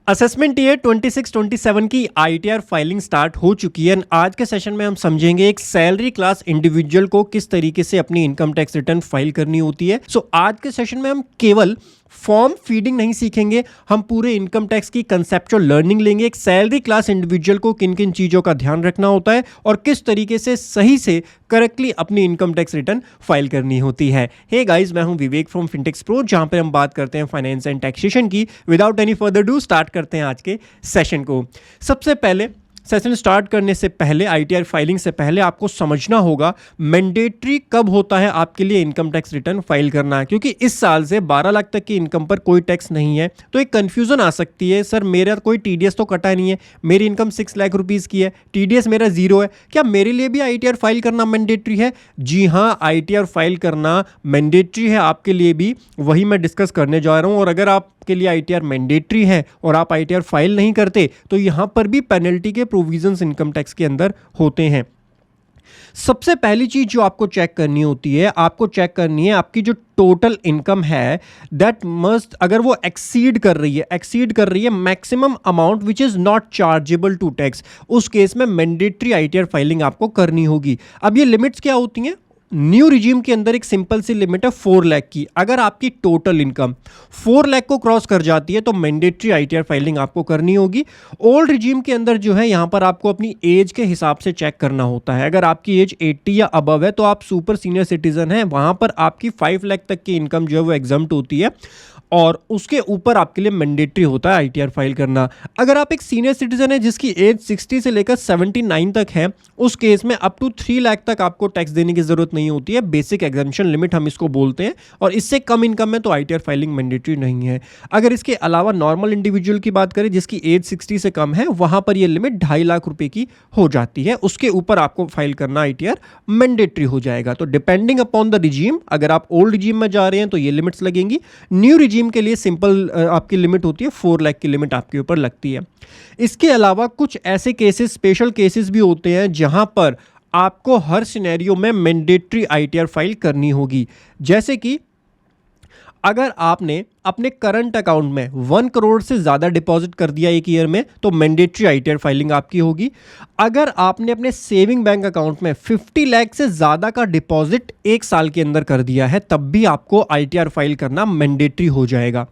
Assessment year 26-27 की ITR filing start हो चुकी है। आज के सेशन में हम समझेंगे एक सैलरी क्लास इंडिविजुअल को किस तरीके से अपनी इनकम टैक्स रिटर्न फाइल करनी होती है। आज के सेशन में हम केवल फॉर्म फीडिंग नहीं सीखेंगे, हम पूरे इनकम टैक्स की कंसेप्चुअल लर्निंग लेंगे। एक सैलरी क्लास इंडिविजुअल को किन किन चीज़ों का ध्यान रखना होता है और किस तरीके से सही से करेक्टली अपनी इनकम टैक्स रिटर्न फाइल करनी होती है। हे गाइस, मैं हूं विवेक फ्रॉम फिनटेक्स प्रो, जहां पर हम बात करते हैं फाइनेंस एंड टैक्सेशन की। Without any further do start करते हैं आज के सेशन को। सबसे पहले सेशन स्टार्ट करने से पहले, आईटीआर फाइलिंग से पहले आपको समझना होगा मैंडेटरी कब होता है आपके लिए इनकम टैक्स रिटर्न फाइल करना है। क्योंकि इस साल से 12 लाख तक की इनकम पर कोई टैक्स नहीं है, तो एक कंफ्यूजन आ सकती है, सर मेरा कोई टीडीएस तो कटा नहीं है, मेरी इनकम 6 लाख रुपीज़ की है, टीडीएस मेरा जीरो है, क्या मेरे लिए भी आईटीआर फाइल करना मैंडेटरी है? जी हाँ, आईटीआर फाइल करना मैंडेटरी है आपके लिए भी, वही मैं डिस्कस करने जा रहा हूँ। और अगर आपके लिए आईटीआर मैंडेटरी है और आप आईटीआर फाइल नहीं करते तो यहाँ पर भी पेनल्टी के प्रोविजंस इनकम टैक्स के अंदर होते हैं। सबसे पहली चीज जो आपको चेक करनी होती है, आपको चेक करनी है आपकी जो टोटल इनकम है, दैट मस्ट, अगर वो एक्सीड कर रही है maximum amount which is not chargeable to tax, उस केस में मैंडेटरी आईटीआर फाइलिंग आपको करनी होगी। अब ये लिमिट्स क्या होती हैं? न्यू रिजीम के अंदर एक सिंपल सी लिमिट है 4 लाख की। अगर आपकी टोटल इनकम 4 लाख को क्रॉस कर जाती है तो मैंडेटरी आईटीआर फाइलिंग आपको करनी होगी। ओल्ड रिजीम के अंदर जो है, यहां पर आपको अपनी एज के हिसाब से चेक करना होता है। अगर आपकी एज 80 या अबव है तो आप सुपर सीनियर सिटीजन हैं, वहां पर आपकी 5 लाख तक की इनकम जो है वो एग्जम्प्ट होती है और उसके ऊपर आपके लिए मैंडेटरी होता है आईटीआर फाइल करना। अगर आप एक सीनियर सिटीजन है जिसकी एज 60 से लेकर 79 तक है, उस केस में अप टू 3 लाख तक आपको टैक्स देने की जरूरत नहीं होती है। बेसिक एग्जम्पशन लिमिट हम इसको बोलते हैं, और इससे कम इनकम में तो आईटीआर फाइलिंग मैंडेटरी नहीं है। अगर इसके अलावा नॉर्मल इंडिविजुअल की बात करें जिसकी एज 60 से कम है, वहां पर यह लिमिट 2.5 लाख रुपए की हो जाती है, उसके ऊपर आपको फाइल करना आईटीआर मैंडेटरी हो जाएगा। तो डिपेंडिंग अपॉन द रिजीम, अगर आप ओल्ड रिजीम में जा रहे हैं तो ये लिमिट्स लगेंगी। न्यू रिजीम के लिए सिंपल आपकी लिमिट होती है 4 लाख की लिमिट आपके ऊपर लगती है। इसके अलावा कुछ ऐसे केसेस, स्पेशल केसेस भी होते हैं जहां पर आपको हर सिनेरियो में मैंडेटरी आईटीआर फाइल करनी होगी। जैसे कि अगर आपने अपने करंट अकाउंट में 1 करोड़ से ज़्यादा डिपॉजिट कर दिया एक ईयर में, तो मैंडेटरी आईटीआर फाइलिंग आपकी होगी। अगर आपने अपने सेविंग बैंक अकाउंट में 50 लाख से ज़्यादा का डिपॉजिट एक साल के अंदर कर दिया है, तब भी आपको आईटीआर फाइल करना मैंडेटरी हो जाएगा।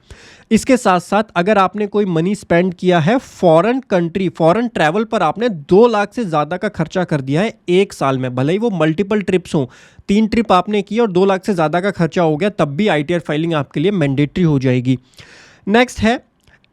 इसके साथ साथ अगर आपने कोई मनी स्पेंड किया है फॉरेन कंट्री, फॉरेन ट्रैवल पर आपने 2 लाख से ज़्यादा का खर्चा कर दिया है एक साल में, भले ही वो मल्टीपल ट्रिप्स हों, 3 ट्रिप आपने की और 2 लाख से ज़्यादा का खर्चा हो गया, तब भी आईटीआर फाइलिंग आपके लिए मैंडेटरी हो जाएगी। नेक्स्ट है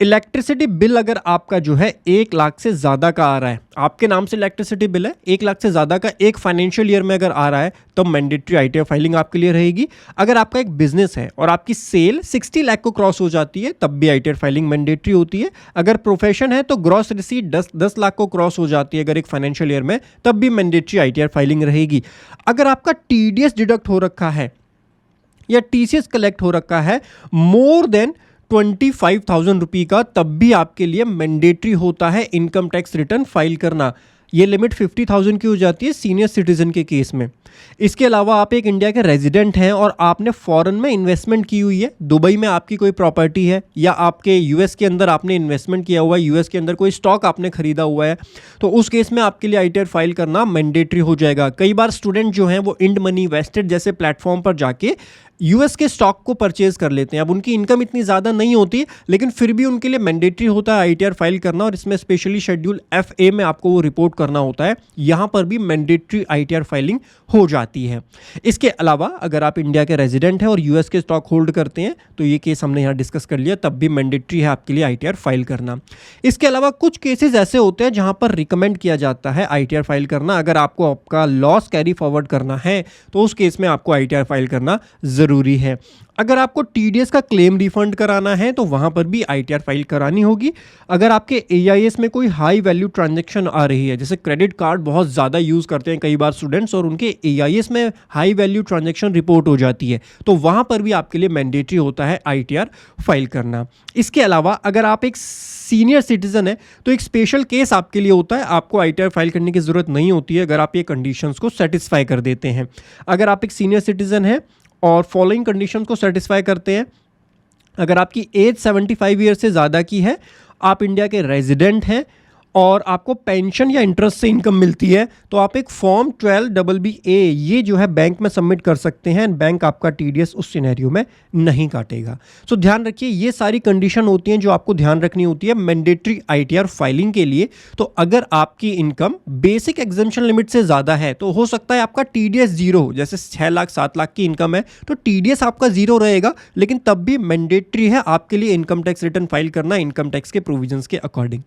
इलेक्ट्रिसिटी बिल। अगर आपका जो है 1 लाख से ज़्यादा का आ रहा है, आपके नाम से इलेक्ट्रिसिटी बिल है 1 लाख से ज़्यादा का एक फाइनेंशियल ईयर में अगर आ रहा है, तो मैंडेटरी आईटीआर फाइलिंग आपके लिए रहेगी। अगर आपका एक बिजनेस है और आपकी सेल 60 लाख को क्रॉस हो जाती है, तब भी आईटीआर फाइलिंग मैंडेटरी होती है। अगर प्रोफेशन है तो ग्रॉस रिसीट 10 लाख को क्रॉस हो जाती है अगर एक फाइनेंशियल ईयर में, तब भी मैंडेटरी आईटीआर फाइलिंग रहेगी। अगर आपका टीडीएस डिडक्ट हो रखा है या टीसीएस कलेक्ट हो रखा है मोर देन 25,000 रुपये का, तब भी आपके लिए मैंडेटरी होता है इनकम टैक्स रिटर्न फाइल करना। ये लिमिट 50,000 की हो जाती है सीनियर सिटीजन के केस में। इसके अलावा आप एक इंडिया के रेजिडेंट हैं और आपने फॉरेन में इन्वेस्टमेंट की हुई है, दुबई में आपकी कोई प्रॉपर्टी है या आपके यूएस के अंदर आपने इन्वेस्टमेंट किया हुआ है, यूएस के अंदर कोई स्टॉक आपने खरीदा हुआ है, तो उस केस में आपके लिए आईटीआर फाइल करना मैंडेटरी हो जाएगा। कई बार स्टूडेंट जो हैं वो इंड मनी, वेस्टेड जैसे प्लेटफॉर्म पर जाके यूएस के स्टॉक को परचेज कर लेते हैं। अब उनकी इनकम इतनी ज़्यादा नहीं होती, लेकिन फिर भी उनके लिए मैंडेटरी होता है आईटीआर फाइल करना, और इसमें स्पेशली शेड्यूल FA में आपको वो रिपोर्ट करना होता है। यहाँ पर भी मैंडेटरी आईटीआर फाइलिंग हो जाती है। इसके अलावा अगर आप इंडिया के रेजिडेंट हैं और यूएस के स्टॉक होल्ड करते हैं, तो ये केस हमने यहाँ डिस्कस कर लिया, तब भी मैंडेटरी है आपके लिए आईटीआर फाइल करना। इसके अलावा कुछ केसेस ऐसे होते हैं जहाँ पर रिकमेंड किया जाता है आईटीआर फाइल करना। अगर आपको आपका लॉस कैरी फॉरवर्ड करना है तो उस केस में आपको आईटीआर फाइल करना ज़रूरी है। अगर आपको टीडीएस का क्लेम रिफंड कराना है तो वहां पर भी आईटीआर फाइल करानी होगी। अगर आपके एआईएस में कोई हाई वैल्यू ट्रांजैक्शन आ रही है, जैसे क्रेडिट कार्ड बहुत ज़्यादा यूज़ करते हैं कई बार स्टूडेंट्स और उनके एआईएस में हाई वैल्यू ट्रांजैक्शन रिपोर्ट हो जाती है, तो वहां पर भी आपके लिए मैंडेटरी होता है आईटीआर फाइल करना। इसके अलावा अगर आप एक सीनियर सिटीजन है तो एक स्पेशल केस आपके लिए होता है, आपको आईटीआर फाइल करने की ज़रूरत नहीं होती है अगर आप ये कंडीशंस को सेटिस्फाई कर देते हैं। अगर आप एक सीनियर सिटीजन है और फॉलोइंग कंडीशंस को सेटिस्फाई करते हैं, अगर आपकी एज 75 ईयर से ज़्यादा की है, आप इंडिया के रेजिडेंट हैं और आपको पेंशन या इंटरेस्ट से इनकम मिलती है, तो आप एक फॉर्म 12BBA ये जो है बैंक में सबमिट कर सकते हैं। बैंक आपका टीडीएस उस सिनेरियो में नहीं काटेगा। सो ध्यान रखिए, ये सारी कंडीशन होती हैं जो आपको ध्यान रखनी होती है मैंडेटरी आईटीआर फाइलिंग के लिए। तो अगर आपकी इनकम बेसिक एग्जम्पशन लिमिट से ज़्यादा है तो हो सकता है आपका टीडीएस जीरो हो, जैसे 6 लाख 7 लाख की इनकम है तो टीडीएस आपका जीरो रहेगा, लेकिन तब भी मैंडेटरी है आपके लिए इनकम टैक्स रिटर्न फाइल करना इनकम टैक्स के प्रोविजंस के अकॉर्डिंग।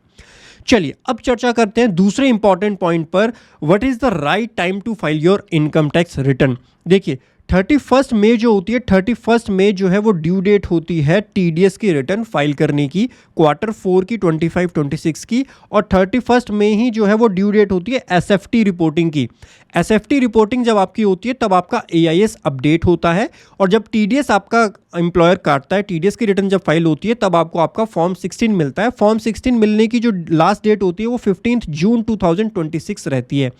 चलिए अब चर्चा करते हैं दूसरे इंपॉर्टेंट पॉइंट पर, what is the right time to file your income tax return. देखिए 31 मई जो होती है, 31 मई जो है वो ड्यू डेट होती है टीडीएस की रिटर्न फाइल करने की, Q4 की 25-26 की, और 31 मई ही जो है वो ड्यू डेट होती है एसएफटी रिपोर्टिंग की। एसएफटी रिपोर्टिंग जब आपकी होती है तब आपका एआईएस अपडेट होता है, और जब टीडीएस आपका एम्प्लॉयर काटता है, टीडीएस की रिटर्न जब फाइल होती है तब आपको आपका फॉर्म 16 मिलता है। फॉर्म 16 मिलने की जो लास्ट डेट होती है वो 15 जून 2026 रहती है।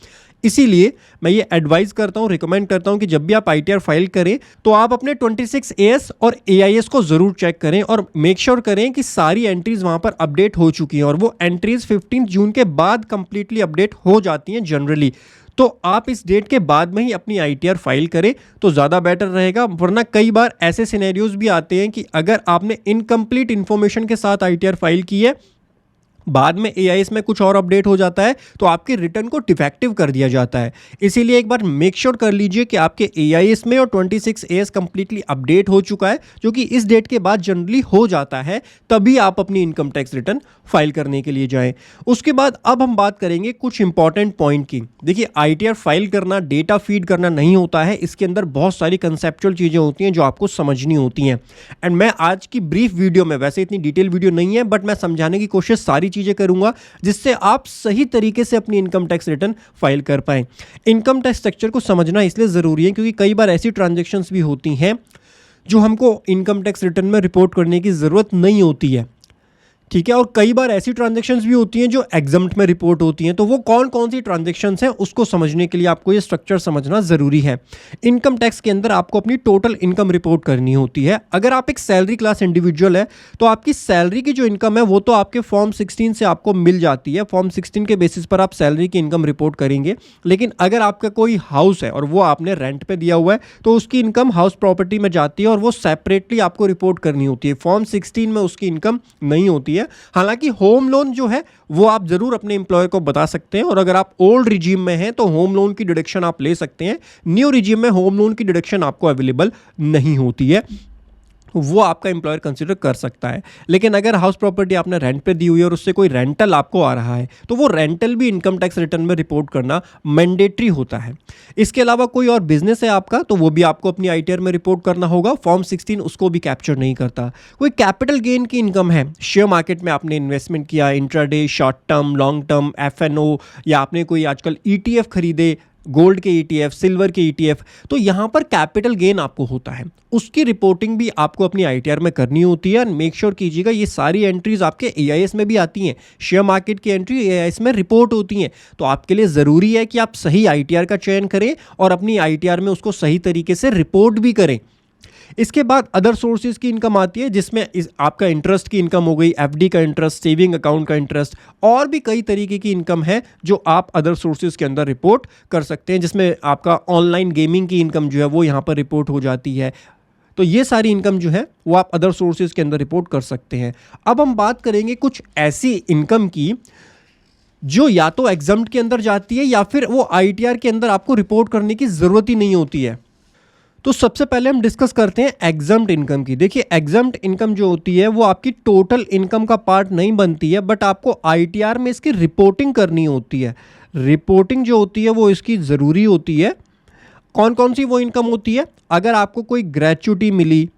इसीलिए मैं ये एडवाइस करता हूँ, रिकमेंड करता हूँ कि जब भी आप आईटीआर फाइल करें तो आप अपने 26AS और एआईएस को ज़रूर चेक करें और मेक श्योर करें कि सारी एंट्रीज वहाँ पर अपडेट हो चुकी हैं, और वो एंट्रीज 15 जून के बाद कंप्लीटली अपडेट हो जाती हैं जनरली। तो आप इस डेट के बाद में ही अपनी आईटीआर फाइल करें तो ज़्यादा बेटर रहेगा, वरना कई बार ऐसे सिनेरियोज भी आते हैं कि अगर आपने इनकम्प्लीट इन्फॉर्मेशन के साथ आईटीआर फाइल की है, बाद में एआईएस में कुछ और अपडेट हो जाता है तो आपके रिटर्न को डिफेक्टिव कर दिया जाता है। इसीलिए एक बार मेक श्योर कर लीजिए कि आपके एआईएस में और 26AS कंप्लीटली अपडेट हो चुका है, जो कि इस डेट के बाद जनरली हो जाता है, तभी आप अपनी इनकम टैक्स रिटर्न फाइल करने के लिए जाएं। उसके बाद अब हम बात करेंगे कुछ इंपॉर्टेंट पॉइंट की। देखिए आईटीआर फाइल करना डेटा फीड करना नहीं होता है, इसके अंदर बहुत सारी कंसेप्चुअल चीज़ें होती हैं जो आपको समझनी होती हैं। एंड मैं आज की ब्रीफ वीडियो में, वैसे इतनी डिटेल वीडियो नहीं है बट मैं समझाने की कोशिश सारी चीज़ें करूंगा जिससे आप सही तरीके से अपनी इनकम टैक्स रिटर्न फाइल कर पाएं। इनकम टैक्स स्ट्रक्चर को समझना इसलिए ज़रूरी है क्योंकि कई बार ऐसी ट्रांजैक्शंस भी होती हैं जो हमको इनकम टैक्स रिटर्न में रिपोर्ट करने की ज़रूरत नहीं होती है, ठीक है। और कई बार ऐसी ट्रांजैक्शंस भी होती हैं जो एग्जम्प्ट में रिपोर्ट होती हैं। तो वो कौन कौन सी ट्रांजैक्शंस हैं उसको समझने के लिए आपको ये स्ट्रक्चर समझना ज़रूरी है। इनकम टैक्स के अंदर आपको अपनी टोटल इनकम रिपोर्ट करनी होती है। अगर आप एक सैलरी क्लास इंडिविजुअल है तो आपकी सैलरी की जो इनकम है वो तो आपके फॉर्म 16 से आपको मिल जाती है। फॉर्म 16 के बेसिस पर आप सैलरी की इनकम रिपोर्ट करेंगे। लेकिन अगर आपका कोई हाउस है और वो आपने रेंट पे दिया हुआ है तो उसकी इनकम हाउस प्रॉपर्टी में जाती है और वो सेपरेटली आपको रिपोर्ट करनी होती है। फॉर्म 16 में उसकी इनकम नहीं होती है। हालांकि होम लोन जो है वो आप जरूर अपने एम्प्लॉयर को बता सकते हैं, और अगर आप ओल्ड रिजीम में हैं तो होम लोन की डिडक्शन आप ले सकते हैं। न्यू रिजीम में होम लोन की डिडक्शन आपको अवेलेबल नहीं होती है, वो आपका एम्प्लॉयर कंसिडर कर सकता है। लेकिन अगर हाउस प्रॉपर्टी आपने रेंट पे दी हुई है और उससे कोई रेंटल आपको आ रहा है तो वो रेंटल भी इनकम टैक्स रिटर्न में रिपोर्ट करना मैंडेटरी होता है। इसके अलावा कोई और बिजनेस है आपका तो वो भी आपको अपनी आईटीआर में रिपोर्ट करना होगा। फॉर्म 16 उसको भी कैप्चर नहीं करता। कोई कैपिटल गेन की इनकम है, शेयर मार्केट में आपने इन्वेस्टमेंट किया, intraday, short term, long term, FNO, या आपने कोई आजकल ईटीएफ खरीदे, गोल्ड के ईटीएफ, सिल्वर के ईटीएफ, तो यहाँ पर कैपिटल गेन आपको होता है, उसकी रिपोर्टिंग भी आपको अपनी आईटीआर में करनी होती है। मेक श्योर कीजिएगा ये सारी एंट्रीज आपके एआईएस में भी आती हैं। शेयर मार्केट की एंट्री एआईएस में रिपोर्ट होती हैं, तो आपके लिए ज़रूरी है कि आप सही आईटीआर का चयन करें और अपनी आईटीआर में उसको सही तरीके से रिपोर्ट भी करें। इसके बाद अदर सोर्सेज की इनकम आती है जिसमें आपका इंटरेस्ट की इनकम हो गई, एफडी का इंटरेस्ट, सेविंग अकाउंट का इंटरेस्ट, और भी कई तरीके की इनकम है जो आप अदर सोर्सेज के अंदर रिपोर्ट कर सकते हैं, जिसमें आपका ऑनलाइन गेमिंग की इनकम जो है वो यहाँ पर रिपोर्ट हो जाती है। तो ये सारी इनकम जो है वो आप अदर सोर्सेज के अंदर रिपोर्ट कर सकते हैं। अब हम बात करेंगे कुछ ऐसी इनकम की जो या तो एग्जम्प्ट के अंदर जाती है या फिर वो आईटीआर के अंदर आपको रिपोर्ट करने की ज़रूरत ही नहीं होती है। तो सबसे पहले हम डिस्कस करते हैं एग्जम्प्ट इनकम की। देखिए एग्जम्प्ट इनकम जो होती है वो आपकी टोटल इनकम का पार्ट नहीं बनती है, बट आपको आईटीआर में इसकी रिपोर्टिंग करनी होती है। रिपोर्टिंग जो होती है वो इसकी ज़रूरी होती है। कौन कौन सी वो इनकम होती है? अगर आपको कोई ग्रेच्युटी मिली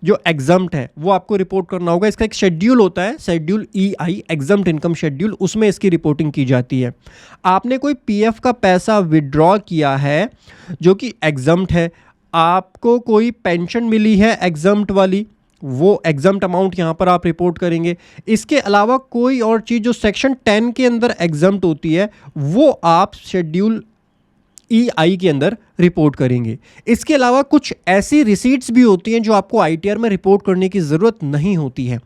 जो एग्जम्प्ट है वो आपको रिपोर्ट करना होगा। इसका एक शेड्यूल होता है, schedule EI, exempt income schedule, उसमें इसकी रिपोर्टिंग की जाती है। आपने कोई पीएफ का पैसा विड्रॉ किया है जो कि एग्जम्प्ट है, आपको कोई पेंशन मिली है एग्जम्प्ट वाली, वो एग्जम्प्ट अमाउंट यहाँ पर आप रिपोर्ट करेंगे। इसके अलावा कोई और चीज़ जो सेक्शन 10 के अंदर एग्जम्प्ट होती है वो आप शेड्यूल EI के अंदर रिपोर्ट करेंगे। इसके अलावा कुछ ऐसी रिसीट्स भी होती हैं जो आपको आईटीआर में रिपोर्ट करने की ज़रूरत नहीं होती है।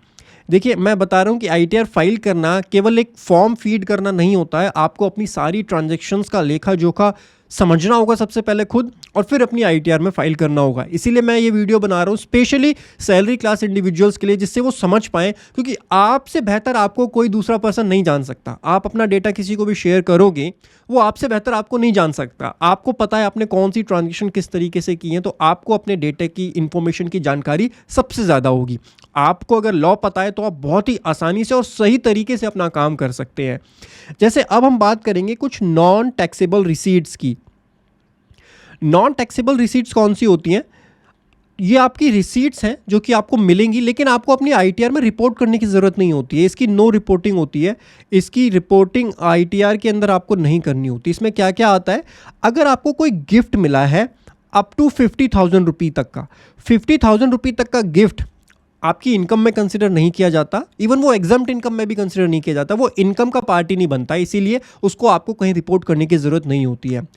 देखिए, मैं बता रहा हूँ कि आईटीआर फाइल करना केवल एक फॉर्म फीड करना नहीं होता है। आपको अपनी सारी ट्रांजैक्शंस का लेखा जोखा समझना होगा सबसे पहले खुद, और फिर अपनी आईटीआर में फाइल करना होगा। इसीलिए मैं ये वीडियो बना रहा हूँ स्पेशली सैलरी क्लास इंडिविजुअल्स के लिए, जिससे वो समझ पाएँ, क्योंकि आपसे बेहतर आपको कोई दूसरा पर्सन नहीं जान सकता। आप अपना डेटा किसी को भी शेयर करोगे, वो आपसे बेहतर आपको नहीं जान सकता। आपको पता है आपने कौन सी ट्रांजेक्शन किस तरीके से की है, तो आपको अपने डेटा की इंफॉर्मेशन की जानकारी सबसे ज़्यादा होगी। आपको अगर लॉ पता है तो आप बहुत ही आसानी से और सही तरीके से अपना काम कर सकते हैं। जैसे अब हम बात करेंगे कुछ नॉन टैक्सेबल रिसीट्स की। नॉन टैक्सेबल रिसीट्स कौन सी होती हैं? ये आपकी रिसीट्स हैं जो कि आपको मिलेंगी, लेकिन आपको अपनी आईटीआर में रिपोर्ट करने की ज़रूरत नहीं होती है। इसकी नो रिपोर्टिंग होती है। इसकी रिपोर्टिंग आईटीआर के अंदर आपको नहीं करनी होती। इसमें क्या क्या आता है? अगर आपको कोई गिफ्ट मिला है अप टू 50,000 रुपये तक का, 50,000 रुपये तक का गिफ्ट आपकी इनकम में कंसिडर नहीं किया जाता। इवन वो एग्जम्प्ट इनकम में भी कंसिडर नहीं किया जाता। वो इनकम का पार्ट ही नहीं बनता, इसीलिए उसको आपको कहीं रिपोर्ट करने की ज़रूरत नहीं होती है।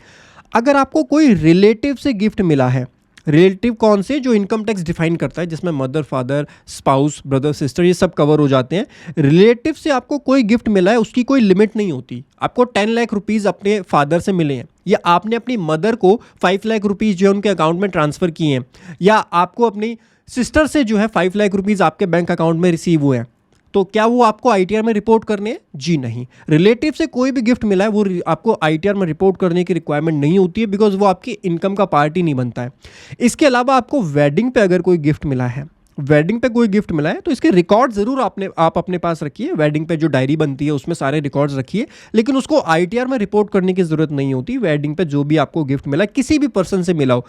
अगर आपको कोई रिलेटिव से गिफ्ट मिला है, रिलेटिव कौन से? जो इनकम टैक्स डिफाइन करता है, जिसमें mother, father, spouse, brother, sister, ये सब कवर हो जाते हैं। रिलेटिव से आपको कोई गिफ्ट मिला है, उसकी कोई लिमिट नहीं होती। आपको 10 लाख रुपीज़ अपने फादर से मिले हैं, या आपने अपनी मदर को 5 लाख रुपीज़ जो है उनके अकाउंट में ट्रांसफ़र किए हैं, या आपको अपनी सिस्टर से जो है 5 लाख रुपीज़ आपके बैंक अकाउंट में रिसीव हुए हैं, तो क्या वो आपको आईटीआर में रिपोर्ट करने हैं? जी नहीं। रिलेटिव से कोई भी गिफ्ट मिला है वो आपको आईटीआर में रिपोर्ट करने की रिक्वायरमेंट नहीं होती है, बिकॉज वो आपकी इनकम का पार्ट ही नहीं बनता है। इसके अलावा आपको वेडिंग पे अगर कोई गिफ्ट मिला है, वेडिंग पे कोई गिफ्ट मिला है, तो इसके रिकॉर्ड ज़रूर आप अपने पास रखिए। वेडिंग पे जो डायरी बनती है उसमें सारे रिकॉर्ड्स रखिए, लेकिन उसको आईटीआर में रिपोर्ट करने की ज़रूरत नहीं होती। वेडिंग पे जो भी आपको गिफ्ट मिला है, किसी भी पर्सन से मिला हो,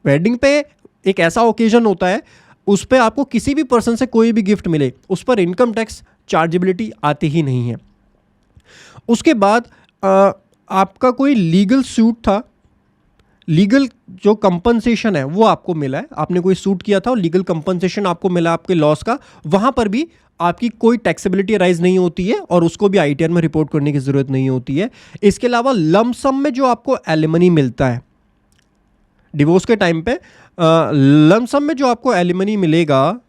वेडिंग पे एक ऐसा ओकेजन होता है, उस पर आपको किसी भी पर्सन से कोई भी गिफ्ट मिले, उस पर इनकम टैक्स चार्जेबिलिटी आती ही नहीं है। उसके बाद आपका कोई लीगल सूट था, लीगल जो कंपनसेशन है वो आपको मिला है, आपने कोई सूट किया था और लीगल कंपनसेशन आपको मिला आपके लॉस का, वहाँ पर भी आपकी कोई टैक्सेबिलिटी राइज नहीं होती है और उसको भी आईटीआर में रिपोर्ट करने की ज़रूरत नहीं होती है। इसके अलावा लम सम में जो आपको एलिमनी मिलता है डिवोर्स के टाइम पे, लम सम में जो आपको एलिमनी मिलेगा,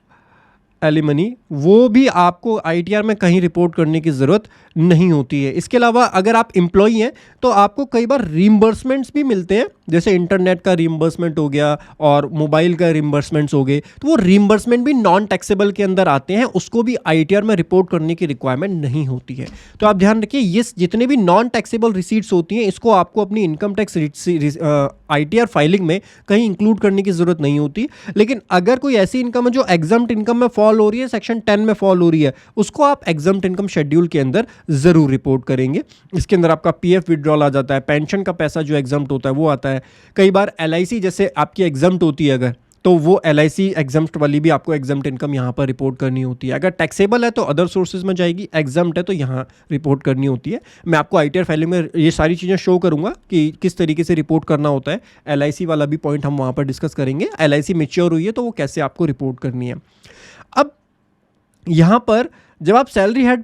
एलिमनी, वो भी आपको आईटीआर में कहीं रिपोर्ट करने की ज़रूरत नहीं होती है। इसके अलावा अगर आप एम्प्लॉई हैं तो आपको कई बार रीइंबर्समेंट्स भी मिलते हैं, जैसे इंटरनेट का रीइंबर्समेंट हो गया और मोबाइल का रीइंबर्समेंट्स हो गए, तो वो रीइंबर्समेंट भी नॉन टैक्सेबल के अंदर आते हैं, उसको भी आईटीआर में रिपोर्ट करने की रिक्वायरमेंट नहीं होती है। तो आप ध्यान रखिए, ये जितने भी नॉन टैक्सेबल रिसीट्स होती हैं, इसको आपको अपनी इनकम टैक्स आईटीआर फाइलिंग में कहीं इंक्लूड करने की ज़रूरत नहीं होती। लेकिन अगर कोई ऐसी इनकम है जो एग्जम्प्ट इनकम में फॉल हो रही है, सेक्शन 10 में फॉल हो रही है, उसको आप एग्जम्प्ट इनकम शेड्यूल के अंदर ज़रूर रिपोर्ट करेंगे। इसके अंदर आपका पीएफ विड्रॉल आ जाता है, पेंशन का पैसा जो एग्जम्प्ट होता है वो आता है, कई बार एलआईसी जैसे आपकी एग्जम्प्ट होती है अगर, तो वो एलआईसी एग्जम्प्ट वाली भी आपको एग्जम्प्ट इनकम यहाँ पर रिपोर्ट करनी होती है। अगर टैक्सेबल है तो अदर सोर्सेज में जाएगी, एग्जम्प्ट है तो यहाँ रिपोर्ट करनी होती है। मैं आपको आईटीआर फाइलिंग में ये सारी चीज़ें शो करूँगा कि किस तरीके से रिपोर्ट करना होता है। एलआईसी वाला भी पॉइंट हम वहाँ पर डिस्कस करेंगे, एलआईसी मैच्योर हुई है तो वो कैसे आपको रिपोर्ट करनी है। अब यहाँ पर जब आप सैलरी हेड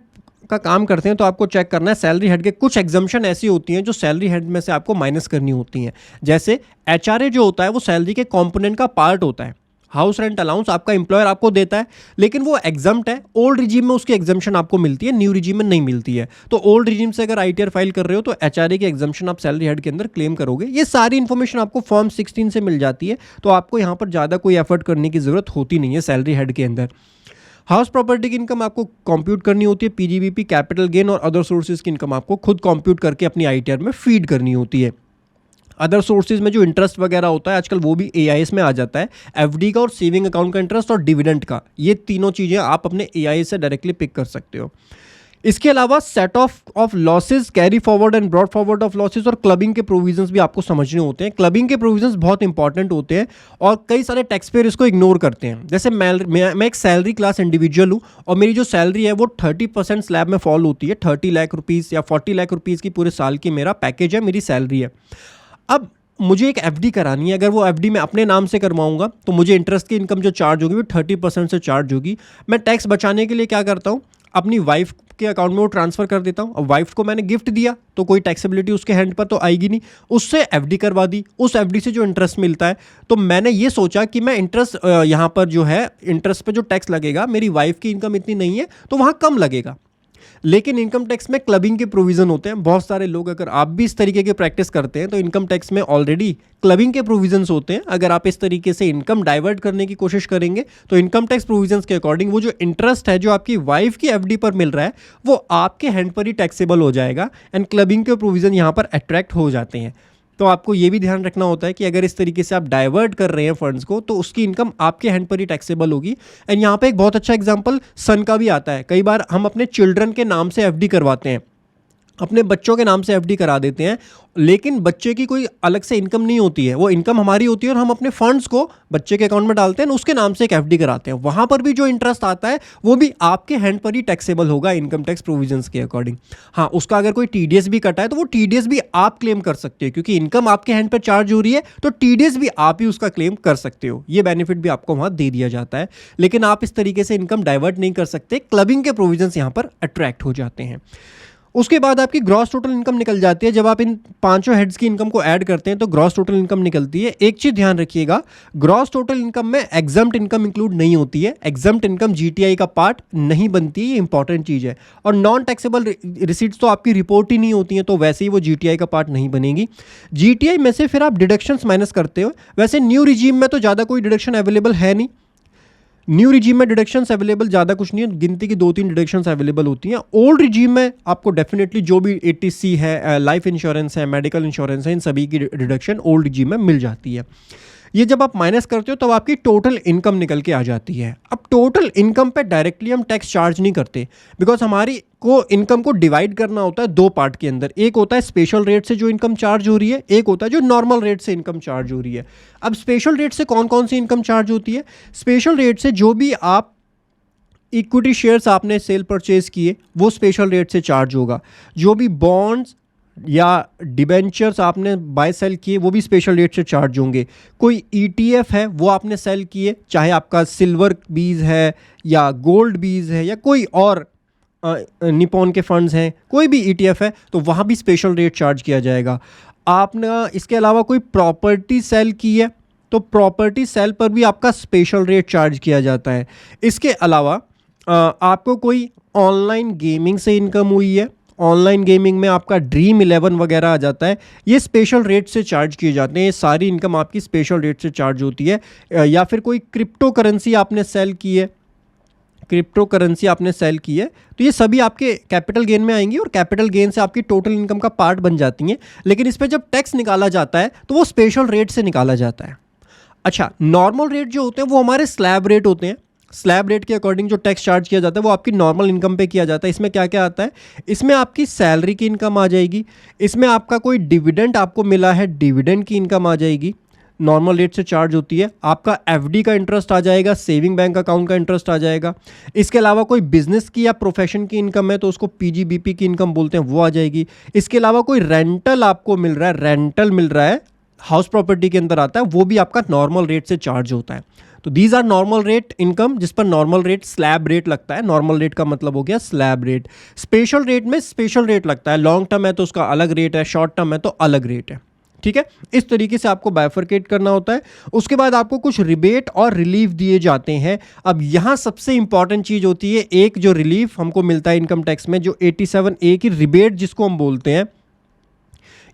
का काम करते हैं तो आपको चेक करना है सैलरी हेड के कुछ एग्जम्पशन ऐसी होती हैं जो सैलरी हेड में से आपको माइनस करनी होती हैं। जैसे एचआरए जो होता है वो सैलरी के कंपोनेंट का पार्ट होता है। हाउस रेंट अलाउंस आपका एम्प्लॉयर आपको देता है, लेकिन वो एग्जम्प्ट है। ओल्ड रिजीम में उसकी एग्जम्पशन आपको मिलती है, न्यू रिजीम में नहीं मिलती है। तो ओल्ड रिजीम से अगर आईटीआर फाइल कर रहे हो तो एचआरए की एग्जम्पशन आप सैलरी हेड के अंदर क्लेम करोगे। ये सारी इन्फॉर्मेशन आपको फॉर्म 16 से मिल जाती है, तो आपको यहाँ पर ज़्यादा कोई एफर्ट करने की ज़रूरत होती नहीं है सैलरी हेड के अंदर। हाउस प्रॉपर्टी की इनकम आपको कंप्यूट करनी होती है, पीजीबीपी, कैपिटल गेन और अदर सोर्सेज की इनकम आपको खुद कंप्यूट करके अपनी आईटीआर में फीड करनी होती है। अदर सोर्सेज में जो इंटरेस्ट वगैरह होता है आजकल वो भी एआईएस में आ जाता है, एफडी का और सेविंग अकाउंट का इंटरेस्ट और डिविडेंड का, ये तीनों चीज़ें आप अपने एआईएस से डायरेक्टली पिक कर सकते हो। इसके अलावा set of losses, carry forward and brought forward of losses और क्लबिंग के प्रोविजंस भी आपको समझने होते हैं। क्लबिंग के प्रोविजंस बहुत इंपॉर्टेंट होते हैं और कई सारे टैक्स पेयर इसको इग्नोर करते हैं। जैसे मैं एक सैलरी क्लास इंडिविजुअल हूँ और मेरी जो सैलरी है वो 30% स्लैब में फॉल होती है। 30 लाख रुपीज़ या 40 लाख रुपीज़ की पूरे साल की मेरा पैकेज है, मेरी सैलरी है। अब मुझे एक एफडी करानी है, अगर वो एफडी मैं अपने नाम से करवाऊंगा तो मुझे इंटरेस्ट की इनकम जो चार्ज होगी वो 30% से चार्ज होगी। मैं टैक्स बचाने के लिए क्या करता हूँ, अपनी वाइफ के अकाउंट में वो ट्रांसफर कर देता हूँ। अब वाइफ को मैंने गिफ्ट दिया तो कोई टैक्सेबिलिटी उसके हैंड पर तो आएगी नहीं। उससे एफडी करवा दी, उस एफडी से जो इंटरेस्ट मिलता है, तो मैंने ये सोचा कि मैं इंटरेस्ट यहाँ पर जो है इंटरेस्ट पे जो टैक्स लगेगा, मेरी वाइफ की इनकम इतनी नहीं है तो वहाँ कम लगेगा। लेकिन इनकम टैक्स में क्लबिंग के प्रोविजन होते हैं। बहुत सारे लोग, अगर आप भी इस तरीके की प्रैक्टिस करते हैं तो इनकम टैक्स में ऑलरेडी क्लबिंग के प्रोविजंस होते हैं। अगर आप इस तरीके से इनकम डाइवर्ट करने की कोशिश करेंगे तो इनकम टैक्स प्रोविजंस के अकॉर्डिंग वो जो इंटरेस्ट है जो आपकी वाइफ की एफडी पर मिल रहा है वो आपके हैंड पर ही टैक्सेबल हो जाएगा एंड क्लबिंग के प्रोविजन यहाँ पर अट्रैक्ट हो जाते हैं। तो आपको ये भी ध्यान रखना होता है कि अगर इस तरीके से आप डाइवर्ट कर रहे हैं फंड्स को तो उसकी इनकम आपके हैंड पर ही टैक्सेबल होगी। एंड यहाँ पे एक बहुत अच्छा एग्जांपल सन का भी आता है। कई बार हम अपने चिल्ड्रन के नाम से एफडी करवाते हैं, अपने बच्चों के नाम से एफडी करा देते हैं, लेकिन बच्चे की कोई अलग से इनकम नहीं होती है, वो इनकम हमारी होती है और हम अपने फंड्स को बच्चे के अकाउंट में डालते हैं, उसके नाम से एक एफडी कराते हैं। वहाँ पर भी जो इंटरेस्ट आता है वो भी आपके हैंड पर ही टैक्सेबल होगा इनकम टैक्स प्रोविजंस के अकॉर्डिंग। हाँ, उसका अगर कोई टीडीएस भी कटा है तो वो टीडीएस भी आप क्लेम कर सकते हो, क्योंकि इनकम आपके हैंड पर चार्ज हो रही है तो टीडीएस भी आप ही उसका क्लेम कर सकते हो। ये बेनिफिट भी आपको वहाँ दे दिया जाता है। लेकिन आप इस तरीके से इनकम डाइवर्ट नहीं कर सकते, क्लबिंग के प्रोविजंस यहाँ पर अट्रैक्ट हो जाते हैं। उसके बाद आपकी ग्रॉस टोटल इनकम निकल जाती है। जब आप इन पांचों हेड्स की इनकम को ऐड करते हैं तो ग्रॉस टोटल इनकम निकलती है। एक चीज ध्यान रखिएगा, ग्रॉस टोटल इनकम में एग्जम्प्ट इनकम इंक्लूड नहीं होती है। एग्जम्प्ट इनकम जीटीआई का पार्ट नहीं बनती है, ये इंपॉर्टेंट चीज है। और नॉन टैक्सेबल रिसीट्स तो आपकी रिपोर्ट ही नहीं होती हैं, तो वैसे ही वो जीटीआई का पार्ट नहीं बनेगी। जीटीआई में से फिर आप डिडक्शंस माइनस करते हो। वैसे न्यू रिजीम में तो ज़्यादा कोई डिडक्शन अवेलेबल है नहीं। न्यू रिजीम में डिडक्शंस अवेलेबल ज़्यादा कुछ नहीं है, गिनती की 2-3 डिडक्शंस अवेलेबल होती हैं। ओल्ड रिजीम में आपको डेफिनेटली जो भी एटीसी है, लाइफ इंश्योरेंस है, मेडिकल इंश्योरेंस है, इन सभी की डिडक्शन ओल्ड रिजीम में मिल जाती है। ये जब आप माइनस करते हो तब आपकी टोटल इनकम निकल के आ जाती है। अब टोटल इनकम पे डायरेक्टली हम टैक्स चार्ज नहीं करते, बिकॉज हमारी को इनकम को डिवाइड करना होता है दो पार्ट के अंदर। एक होता है स्पेशल रेट से जो इनकम चार्ज हो रही है, एक होता है जो नॉर्मल रेट से इनकम चार्ज हो रही है। अब स्पेशल रेट से कौन कौन सी इनकम चार्ज होती है? स्पेशल रेट से जो भी आप इक्विटी शेयर्स आपने सेल परचेज किए वो स्पेशल रेट से चार्ज होगा। जो भी बॉन्ड्स या डिबेंचर्स आपने बाय सेल किए वो भी स्पेशल रेट से चार्ज होंगे। कोई ईटीएफ है वो आपने सेल किए, चाहे आपका सिल्वर बीज है या गोल्ड बीज है या कोई और निपॉन के फंड्स हैं, कोई भी ईटीएफ है तो वहाँ भी स्पेशल रेट चार्ज किया जाएगा। आपने इसके अलावा कोई प्रॉपर्टी सेल की है तो प्रॉपर्टी सेल पर भी आपका स्पेशल रेट चार्ज किया जाता है। इसके अलावा आपको कोई ऑनलाइन गेमिंग से इनकम हुई है, ऑनलाइन गेमिंग में आपका ड्रीम 11 वगैरह आ जाता है, ये स्पेशल रेट से चार्ज किए जाते हैं। ये सारी इनकम आपकी स्पेशल रेट से चार्ज होती है। या फिर कोई क्रिप्टो करेंसी आपने सेल की है, तो ये सभी आपके कैपिटल गेन में आएंगी और कैपिटल गेन से आपकी टोटल इनकम का पार्ट बन जाती हैं। लेकिन इस पर जब टैक्स निकाला जाता है तो वो स्पेशल रेट से निकाला जाता है। अच्छा, नॉर्मल रेट जो होते हैं वो हमारे स्लैब रेट होते हैं। स्लैब रेट के अकॉर्डिंग जो टैक्स चार्ज किया जाता है वो आपकी नॉर्मल इनकम पे किया जाता है। इसमें क्या क्या आता है? इसमें आपकी सैलरी की इनकम आ जाएगी, इसमें आपका कोई डिविडेंड आपको मिला है, डिविडेंड की इनकम आ जाएगी, नॉर्मल रेट से चार्ज होती है। आपका एफडी का इंटरेस्ट आ जाएगा, सेविंग बैंक अकाउंट का इंटरेस्ट आ जाएगा। इसके अलावा कोई बिजनेस की या प्रोफेशन की इनकम है तो उसको पीजीबीपी की इनकम बोलते हैं, वो आ जाएगी। इसके अलावा कोई रेंटल आपको मिल रहा है, हाउस प्रॉपर्टी के अंदर आता है, वो भी आपका नॉर्मल रेट से चार्ज होता है। तो these are normal rate income जिस पर नॉर्मल रेट स्लैब रेट लगता है। नॉर्मल रेट का मतलब हो गया स्लैब रेट। स्पेशल रेट में स्पेशल रेट लगता है, लॉन्ग टर्म है तो उसका अलग रेट है, शॉर्ट टर्म है तो अलग रेट है। ठीक है, इस तरीके से आपको बाइफरकेट करना होता है। उसके बाद आपको कुछ रिबेट और रिलीफ दिए जाते हैं। अब यहाँ सबसे इंपॉर्टेंट चीज होती है, एक जो रिलीफ हमको मिलता है इनकम टैक्स में, जो 87A की रिबेट जिसको हम बोलते हैं,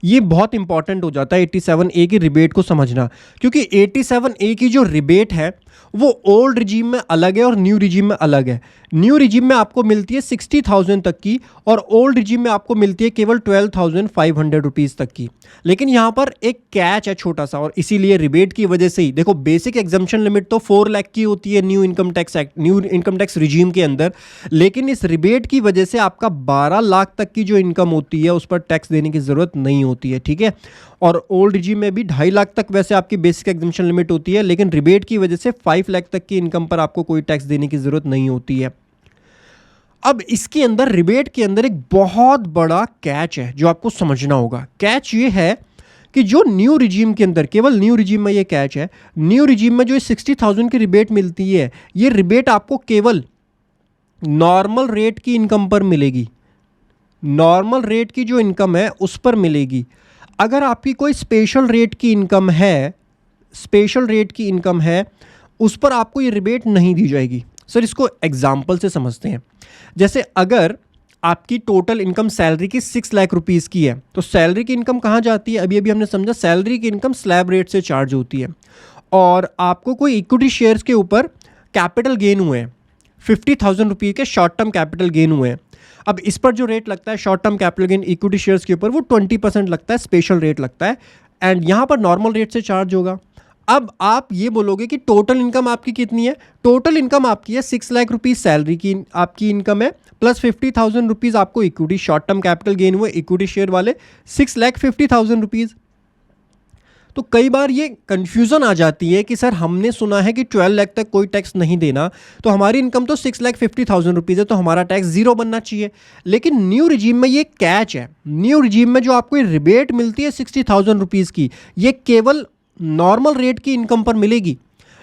ये बहुत इंपॉर्टेंट हो जाता है 87A की रिबेट को समझना, क्योंकि 87A की जो रिबेट है वो ओल्ड रिजीम में अलग है और न्यू रिजीम में अलग है। न्यू रिजीम में आपको मिलती है 60,000 तक की और ओल्ड रिजीम में आपको मिलती है केवल 12,500 रुपीज़ तक की। लेकिन यहाँ पर एक कैच है छोटा सा, और इसीलिए रिबेट की वजह से ही देखो, बेसिक एग्जम्पशन लिमिट तो 4 लाख की होती है न्यू इनकम टैक्स रिजीम के अंदर, लेकिन इस रिबेट की वजह से आपका 12 लाख तक की जो इनकम होती है उस पर टैक्स देने की ज़रूरत नहीं होती है। ठीक है, और ओल्ड रिजीम में भी 2.5 लाख तक वैसे आपकी बेसिक एग्जम्पशन लिमिट होती है, लेकिन रिबेट की वजह से 5 लाख तक की इनकम पर आपको कोई टैक्स देने की ज़रूरत नहीं होती है। अब इसके अंदर रिबेट के अंदर एक बहुत बड़ा कैच है जो आपको समझना होगा। कैच ये है कि जो न्यू रिजीम के अंदर, केवल न्यू रिजीम में ये कैच है, न्यू रिजीम में जो 60,000 की रिबेट मिलती है, ये रिबेट आपको केवल नॉर्मल रेट की इनकम पर मिलेगी, नॉर्मल रेट की जो इनकम है उस पर मिलेगी। अगर आपकी कोई स्पेशल रेट की इनकम है, स्पेशल रेट की इनकम है, उस पर आपको ये रिबेट नहीं दी जाएगी। सर इसको एग्जाम्पल से समझते हैं। जैसे अगर आपकी टोटल इनकम सैलरी की 6 लाख रुपीज़ की है, तो सैलरी की इनकम कहाँ जाती है? अभी अभी हमने समझा सैलरी की इनकम स्लैब रेट से चार्ज होती है। और आपको कोई इक्विटी शेयर्स के ऊपर कैपिटल गेन हुए हैं, 50,000 रुपये के शॉर्ट टर्म कैपिटल गेन हुए हैं। अब इस पर जो रेट लगता है short term capital gain equity shares के ऊपर, वो 20% लगता है, स्पेशल रेट लगता है, एंड यहाँ पर नॉर्मल रेट से चार्ज होगा। अब आप ये बोलोगे कि टोटल इनकम आपकी कितनी है? टोटल इनकम आपकी है 6 लाख रुपीज़ सैलरी की आपकी इनकम है, प्लस 50,000 रुपीज़ आपको equity short term capital gain हुए इक्विटी शेयर वाले, 6,50,000 रुपीज़। तो कई बार ये कन्फ्यूज़न आ जाती है कि सर हमने सुना है कि 12 लाख तक कोई टैक्स नहीं देना, तो हमारी इनकम तो 6,50,000 रुपीज़ है, तो हमारा टैक्स ज़ीरो बनना चाहिए। लेकिन न्यू रिजीम में ये कैच है, न्यू रिजीम में जो आपको रिबेट मिलती है 60,000 रुपीज़ की, ये केवल नॉर्मल रेट की इनकम पर मिलेगी।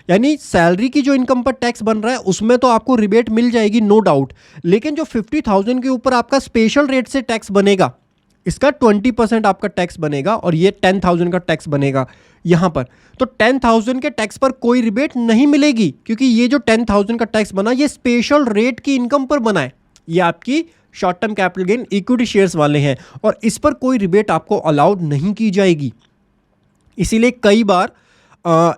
यानी सैलरी की जो इनकम पर टैक्स बन रहा है उसमें तो आपको रिबेट मिल जाएगी, नो डाउट, लेकिन जो 50,000 के ऊपर आपका स्पेशल रेट से टैक्स बनेगा, इसका 20% आपका टैक्स बनेगा और ये 10,000 का टैक्स बनेगा यहाँ पर। तो 10,000 के टैक्स पर कोई रिबेट नहीं मिलेगी, क्योंकि ये जो 10,000 का टैक्स बना ये स्पेशल रेट की इनकम पर बना है, ये आपकी short term capital gain equity shares वाले हैं, और इस पर कोई रिबेट आपको अलाउड नहीं की जाएगी। इसीलिए कई बार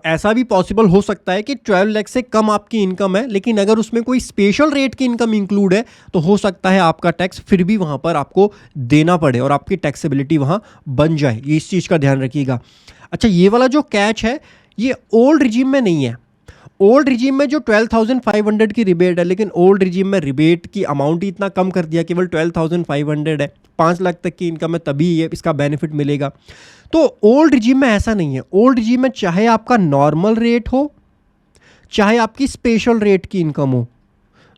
ऐसा भी पॉसिबल हो सकता है कि 12 लाख से कम आपकी इनकम है, लेकिन अगर उसमें कोई स्पेशल रेट की इनकम इंक्लूड है तो हो सकता है आपका टैक्स फिर भी वहाँ पर आपको देना पड़े और आपकी टैक्सेबिलिटी वहाँ बन जाए। ये इस चीज़ का ध्यान रखिएगा। अच्छा, ये वाला जो कैच है ये ओल्ड रिजीम में नहीं है। ओल्ड रिजीम में जो 12,500 की रिबेट है, लेकिन ओल्ड रिजीम में रिबेट की अमाउंट ही इतना कम कर दिया, केवल 12,500 है, 5 लाख तक की इनकम है तभी ये इसका बेनिफिट मिलेगा। तो ओल्ड रिजीम में ऐसा नहीं है। ओल्ड रिजीम में चाहे आपका नॉर्मल रेट हो, चाहे आपकी स्पेशल रेट की इनकम हो,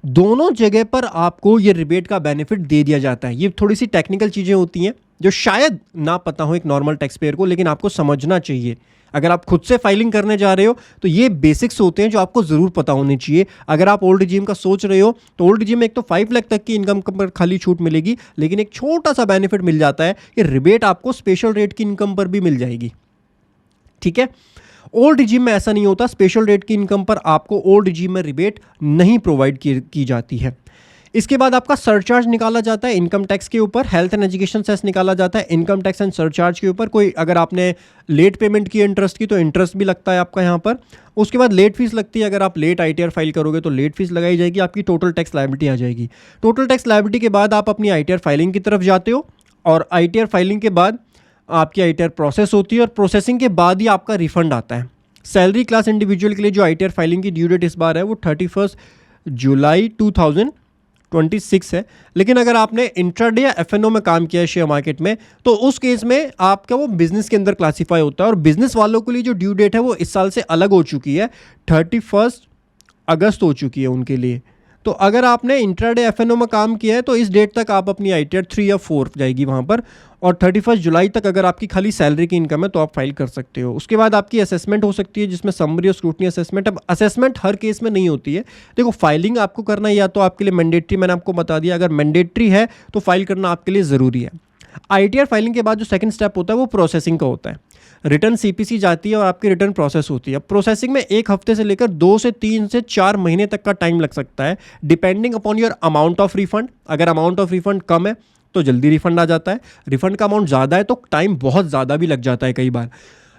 दोनों जगह पर आपको ये रिबेट का बेनिफिट दे दिया जाता है। ये थोड़ी सी टेक्निकल चीज़ें होती हैं जो शायद ना पता हो एक नॉर्मल टैक्स पेयर को, लेकिन आपको समझना चाहिए। अगर आप खुद से फाइलिंग करने जा रहे हो तो ये बेसिक्स होते हैं जो आपको ज़रूर पता होने चाहिए। अगर आप ओल्ड रिजीम का सोच रहे हो तो ओल्ड रिजीम में एक तो 5 लाख तक की इनकम पर खाली छूट मिलेगी, लेकिन एक छोटा सा बेनिफिट मिल जाता है कि रिबेट आपको स्पेशल रेट की इनकम पर भी मिल जाएगी। ठीक है, ओल्ड रिजीम में ऐसा नहीं होता। स्पेशल रेट की इनकम पर आपको ओल्ड रिजीम में रिबेट नहीं प्रोवाइड की जाती है। इसके बाद आपका सरचार्ज निकाला जाता है इनकम टैक्स के ऊपर, हेल्थ एंड एजुकेशन सेस निकाला जाता है इनकम टैक्स एंड सरचार्ज के ऊपर। कोई अगर आपने लेट पेमेंट की इंटरेस्ट की तो इंटरेस्ट भी लगता है आपका यहाँ पर। उसके बाद लेट फीस लगती है, अगर आप लेट आईटीआर फाइल करोगे तो लेट फीस लगाई जाएगी, आपकी टोटल टैक्स लायबिलिटी आ जाएगी। टोटल टैक्स लायबिलिटी के बाद आप अपनी आईटीआर फाइलिंग की तरफ जाते हो, और आईटीआर फाइलिंग के बाद आपकी आईटीआर प्रोसेस होती है, और प्रोसेसिंग के बाद ही आपका रिफंड आता है। सैलरी क्लास इंडिविजुअल के लिए जो आईटीआर फाइलिंग की ड्यू डेट इस बार है वो 31 जुलाई 2026 है। लेकिन अगर आपने इंट्राडे या एफएनओ में काम किया है शेयर मार्केट में, तो उस केस में आपका वो बिजनेस के अंदर क्लासीफाई होता है, और बिजनेस वालों के लिए जो ड्यू डेट है वो इस साल से अलग हो चुकी है, 31 अगस्त हो चुकी है उनके लिए। तो अगर आपने इंट्राडे एफएनओ में काम किया है तो इस डेट तक आप अपनी आईटीआर 3 या 4 जाएगी वहाँ पर, और 31 जुलाई तक अगर आपकी खाली सैलरी की इनकम है तो आप फाइल कर सकते हो। उसके बाद आपकी असेसमेंट हो सकती है, जिसमें समरी और स्क्रूटनी असेसमेंट। अब असेसमेंट हर केस में नहीं होती है। देखो, फाइलिंग आपको करना या तो आपके लिए मैंडेटरी, मैंने आपको बता दिया, अगर मैंडेटरी है तो फाइल करना आपके लिए ज़रूरी है। आईटीआर फाइलिंग के बाद जो सेकंड स्टेप होता है वो प्रोसेसिंग का होता है। रिटर्न सीपीसी जाती है और आपकी रिटर्न प्रोसेस होती है। प्रोसेसिंग में 1 हफ्ते से लेकर 2 से 3 से 4 महीने तक का टाइम लग सकता है, depending upon your amount of refund. अगर अमाउंट ऑफ रिफंड कम है तो जल्दी रिफंड आ जाता है, रिफंड का अमाउंट ज़्यादा है तो टाइम बहुत ज़्यादा भी लग जाता है कई बार।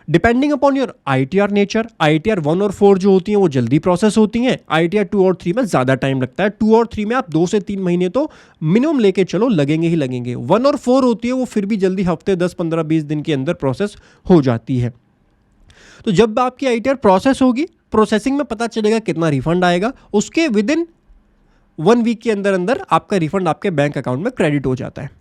Depending upon your ITR nature, ITR 1 और 4 जो होती हैं वो जल्दी प्रोसेस होती हैं, आईटीआर 2 और 3 में ज़्यादा टाइम लगता है। 2 और 3 में आप 2 से 3 महीने तो मिनिमम लेके चलो, लगेंगे ही लगेंगे। 1 और 4 होती है वो फिर भी जल्दी हफ्ते 10, 15, 20 दिन के अंदर प्रोसेस हो जाती है। तो जब आपकी आईटीआर प्रोसेस होगी, प्रोसेसिंग में पता चलेगा कितना रिफंड आएगा, उसके विद इन 1 वीक के अंदर अंदर आपका रिफंड आपके बैंक अकाउंट में क्रेडिट हो जाता है।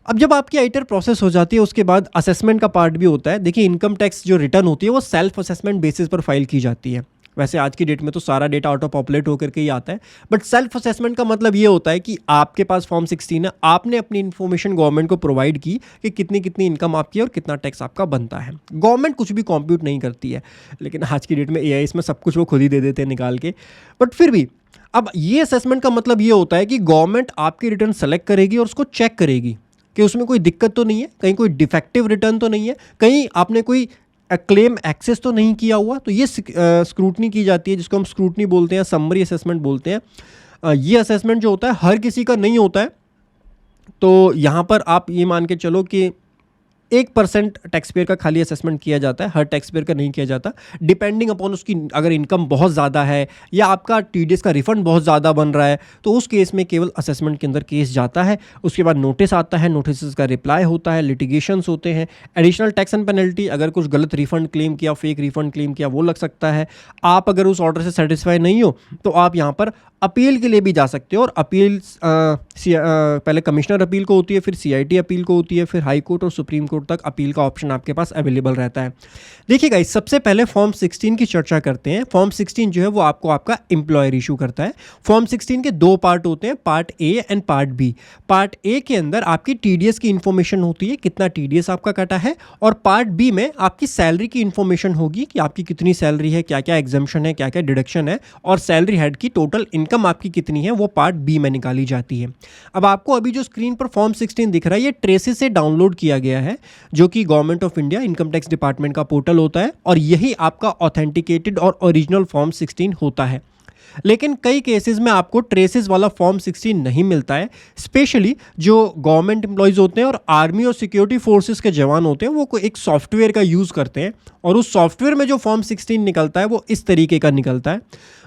अब जब आपकी आईटीआर प्रोसेस हो जाती है उसके बाद असेसमेंट का पार्ट भी होता है। देखिए, इनकम टैक्स जो रिटर्न होती है वो सेल्फ असेसमेंट बेसिस पर फाइल की जाती है। वैसे आज की डेट में तो सारा डेटा ऑटो पॉपुलेट होकर के ही आता है, बट सेल्फ असेसमेंट का मतलब ये होता है कि आपके पास फॉर्म 16 है, आपने अपनी इन्फॉर्मेशन गवर्नमेंट को प्रोवाइड की कि कितनी कितनी इनकम आपकी है और कितना टैक्स आपका बनता है। गवर्नमेंट कुछ भी कॉम्प्यूट नहीं करती है, लेकिन आज की डेट में एआई इसमें सब कुछ वो खुद ही दे देते हैं निकाल के। बट फिर भी अब ये असेसमेंट का मतलब ये होता है कि गवर्नमेंट आपकी रिटर्न सेलेक्ट करेगी और उसको चेक करेगी कि उसमें कोई दिक्कत तो नहीं है, कहीं कोई डिफेक्टिव रिटर्न तो नहीं है, कहीं आपने कोई क्लेम एक्सेस तो नहीं किया हुआ। तो ये स्क्रूटनी की जाती है, जिसको हम स्क्रूटनी बोलते हैं, समरी असेसमेंट बोलते हैं। ये असेसमेंट जो होता है हर किसी का नहीं होता है। तो यहाँ पर आप ये मान के चलो कि 1% टैक्स पेयर का खाली असेसमेंट किया जाता है, हर टैक्स पेयर का नहीं किया जाता। डिपेंडिंग अपॉन उसकी अगर इनकम बहुत ज़्यादा है या आपका टीडीएस का रिफंड बहुत ज़्यादा बन रहा है, तो उस केस में केवल असेसमेंट के अंदर केस जाता है। उसके बाद नोटिस आता है, नोटिस का रिप्लाई होता है, लिटिगेशंस होते हैं, एडिशनल टैक्स एंड पेनल्टी, अगर कुछ गलत रिफंड क्लेम किया, फेक रिफंड क्लेम किया, वो लग सकता है। आप अगर उस ऑर्डर से सेटिस्फाई नहीं हो तो आप यहाँ पर अपील के लिए भी जा सकते हो। और अपील पहले कमिश्नर अपील को होती है, फिर सीआईटी अपील को होती है, फिर हाई कोर्ट और सुप्रीम कोर्ट तक अपील का ऑप्शन आपके पास अवेलेबल रहता है। देखिए गाइस, सबसे पहले फॉर्म 16 की चर्चा करते हैं। फॉर्म 16 जो है वो आपको आपका एम्प्लॉयर इशू करता है। फॉर्म 16 के दो पार्ट होते हैं, part A and part B. Part A के अंदर आपकी टीडीएस की इंफॉर्मेशन होती है, कितना टीडीएस आपका कटा है, और पार्ट बी में आपकी सैलरी की इंफॉर्मेशन होगी कि आपकी कितनी सैलरी है, क्या क्या एग्जम्पशन है, क्या क्या डिडक्शन है, और सैलरी हेड की टोटल इनकम आपकी कितनी है, वो पार्ट बी में निकाली जाती है। अब आपको अभी जो स्क्रीन पर फॉर्म 16 दिख रहा है, ये ट्रेसिस से डाउनलोड किया गया है, जो कि government of India income tax department का पोर्टल होता है, और यही आपका ऑथेंटिकेटेड और ओरिजिनल फॉर्म 16 होता है। लेकिन कई केसेस में आपको ट्रेसेस वाला फॉर्म 16 नहीं मिलता है। स्पेशली जो गवर्नमेंट एम्प्लॉयज़ होते हैं और आर्मी और सिक्योरिटी फोर्सेस के जवान होते हैं, वो एक सॉफ्टवेयर का यूज़ करते हैं, और उस सॉफ्टवेयर में जो फॉर्म 16 निकलता है वो इस तरीके का निकलता है।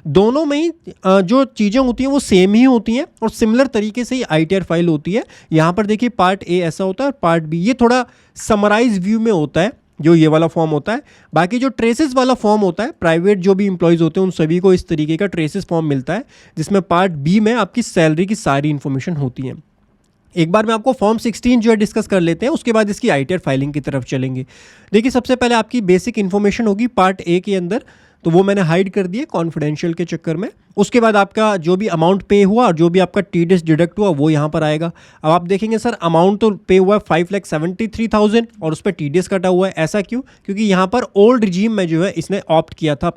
दोनों में ही जो चीज़ें होती हैं वो सेम ही होती हैं, और सिमिलर तरीके से ही आईटीआर फाइल होती है। यहाँ पर देखिए, पार्ट ए ऐसा होता है और पार्ट बी ये थोड़ा समराइज व्यू में होता है, जो ये वाला फॉर्म होता है। बाकी जो ट्रेसेस वाला फॉर्म होता है, प्राइवेट जो भी इंप्लॉयज़ होते हैं उन सभी को इस तरीके का ट्रेसेस फॉर्म मिलता है, जिसमें पार्ट बी में आपकी सैलरी की सारी इन्फॉर्मेशन होती है। एक बार में आपको फॉर्म 16 जो है डिस्कस कर लेते हैं, उसके बाद इसकी आईटीआर फाइलिंग की तरफ चलेंगे। देखिए, सबसे पहले आपकी बेसिक इन्फॉर्मेशन होगी पार्ट ए के अंदर, तो वो मैंने हाइड कर दिए कॉन्फिडेंशियल के चक्कर में। उसके बाद आपका जो भी अमाउंट पे हुआ और जो भी आपका टीडीएस डिडक्ट हुआ वो यहाँ पर आएगा। अब आप देखेंगे सर, अमाउंट तो पे हुआ है 5,73,000 और उस पर टीडीएस कटा हुआ है। ऐसा क्यों? क्योंकि यहाँ पर ओल्ड रिजीम में जो है इसने ऑप्ट किया था,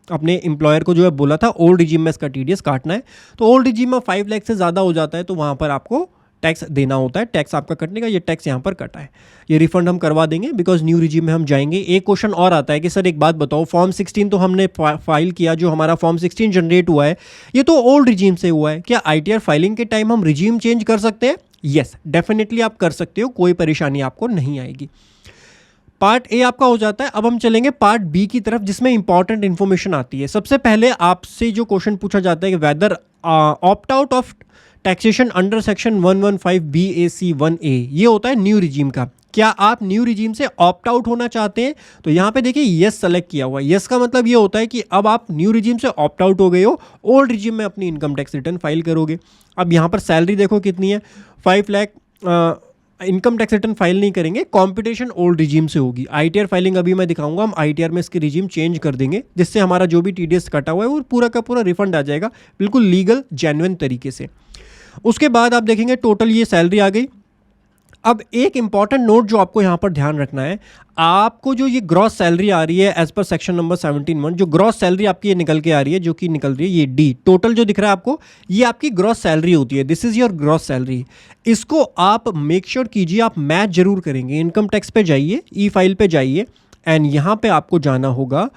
अपने एम्प्लॉयर को जो है बोला था ओल्ड रिजीम में इसका टीडीएस काटना है। तो ओल्ड रिजीम में 5 लाख से ज़्यादा हो जाता है, तो वहाँ पर आपको टैक्स देना होता है। टैक्स आपका कटने का, ये टैक्स यहाँ पर कटा है, ये रिफंड हम करवा देंगे बिकॉज न्यू रिजीम में हम जाएंगे। एक क्वेश्चन और आता है कि सर एक बात बताओ, फॉर्म 16 तो हमने फाइल किया, जो हमारा फॉर्म 16 जनरेट हुआ है ये तो ओल्ड रिजीम से हुआ है, क्या आईटीआर फाइलिंग के टाइम हम रिजीम चेंज कर सकते हैं? यस, डेफिनेटली आप कर सकते हो, कोई परेशानी आपको नहीं आएगी। पार्ट ए आपका हो जाता है। अब हम चलेंगे पार्ट बी की तरफ, जिसमें इंपॉर्टेंट इंफॉर्मेशन आती है। सबसे पहले आपसे जो क्वेश्चन पूछा जाता है कि whether opt out of taxation under section 115 BAC1A, ये होता है न्यू रिजीम का। क्या आप न्यू रिजीम से ऑप्ट आउट होना चाहते हैं? तो यहाँ पे देखिए यस सेलेक्ट किया हुआ है। यस का मतलब ये होता है कि अब आप न्यू रिजीम से ऑप्ट आउट हो गए हो, ओल्ड रिजीम में अपनी इनकम टैक्स रिटर्न फाइल करोगे। अब यहाँ पर सैलरी देखो कितनी है, 5 lakh. Income tax return file नहीं करेंगे, कॉम्पिटिशन ओल्ड रिजीम से होगी। आईटीआर फाइलिंग अभी मैं दिखाऊंगा, हम आईटीआर में इसकी रिजीम चेंज कर देंगे, जिससे हमारा जो भी टीडीएस कटा हुआ है वो पूरा का पूरा रिफंड आ जाएगा, बिल्कुल लीगल जेन्युइन तरीके से। उसके बाद आप देखेंगे टोटल ये सैलरी आ गई। अब एक इंपॉर्टेंट नोट जो आपको यहाँ पर ध्यान रखना है, आपको जो ये ग्रॉस सैलरी आ रही है एज पर सेक्शन नंबर 17(1), जो ग्रॉस सैलरी आपकी ये निकल के आ रही है, जो कि निकल रही है ये डी, टोटल जो दिख रहा है आपको, ये आपकी ग्रॉस सैलरी होती है। This is your gross salary. इसको आप मेक श्योर कीजिए, आप मैच जरूर करेंगे। इनकम टैक्स पे जाइए, ई फाइल पे जाइए, एंड यहाँ पे आपको जाना होगा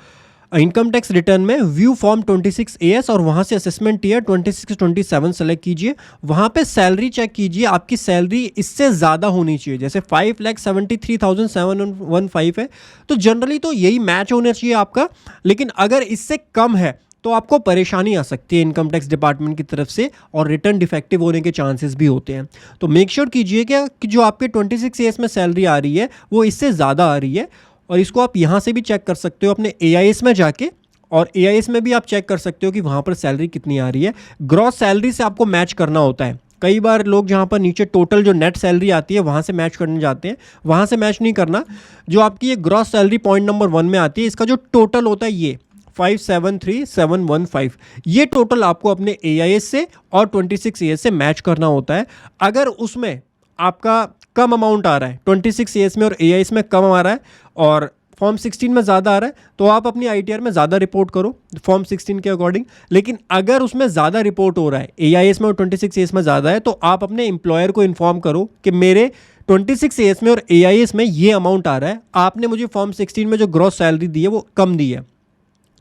इनकम टैक्स रिटर्न में व्यू फॉर्म 26AS, और वहाँ से असेसमेंट ईयर 26-27 सेलेक्ट कीजिए। वहाँ पे सैलरी चेक कीजिए, आपकी सैलरी इससे ज़्यादा होनी चाहिए। जैसे 5,73,715 है, तो जनरली तो यही मैच होना चाहिए आपका, लेकिन अगर इससे कम है तो आपको परेशानी आ सकती है इनकम टैक्स डिपार्टमेंट की तरफ से, और रिटर्न डिफेक्टिव होने के चांसेस भी होते हैं। तो मेक श्योर कीजिए कि जो आपके 26AS में सैलरी आ रही है वो इससे ज़्यादा आ रही है। और इसको आप यहाँ से भी चेक कर सकते हो अपने AIS में जाके, और AIS में भी आप चेक कर सकते हो कि वहाँ पर सैलरी कितनी आ रही है। ग्रॉस सैलरी से आपको मैच करना होता है। कई बार लोग जहाँ पर नीचे टोटल जो नेट सैलरी आती है वहाँ से मैच करने जाते हैं, वहाँ से मैच नहीं करना। जो आपकी ये ग्रॉस सैलरी पॉइंट नंबर 1 में आती है, इसका जो टोटल होता है ये 573,715, ये टोटल आपको अपने AIS से और 26AS से मैच करना होता है। अगर उसमें आपका कम अमाउंट आ रहा है, 26AS में और AIS में कम आ रहा है, और फॉर्म 16 में ज़्यादा आ रहा है तो आप अपनी ITR में ज़्यादा रिपोर्ट करो फॉर्म 16 के अकॉर्डिंग। लेकिन अगर उसमें ज़्यादा रिपोर्ट हो रहा है, AIS में और 26AS में ज़्यादा है, तो आप अपने एम्प्लॉयर को इन्फॉर्म करो कि मेरे 26AS में और AIS में ये अमाउंट आ रहा है, आपने मुझे फॉर्म 16 में जो ग्रॉस सैलरी दी है वो कम दी है,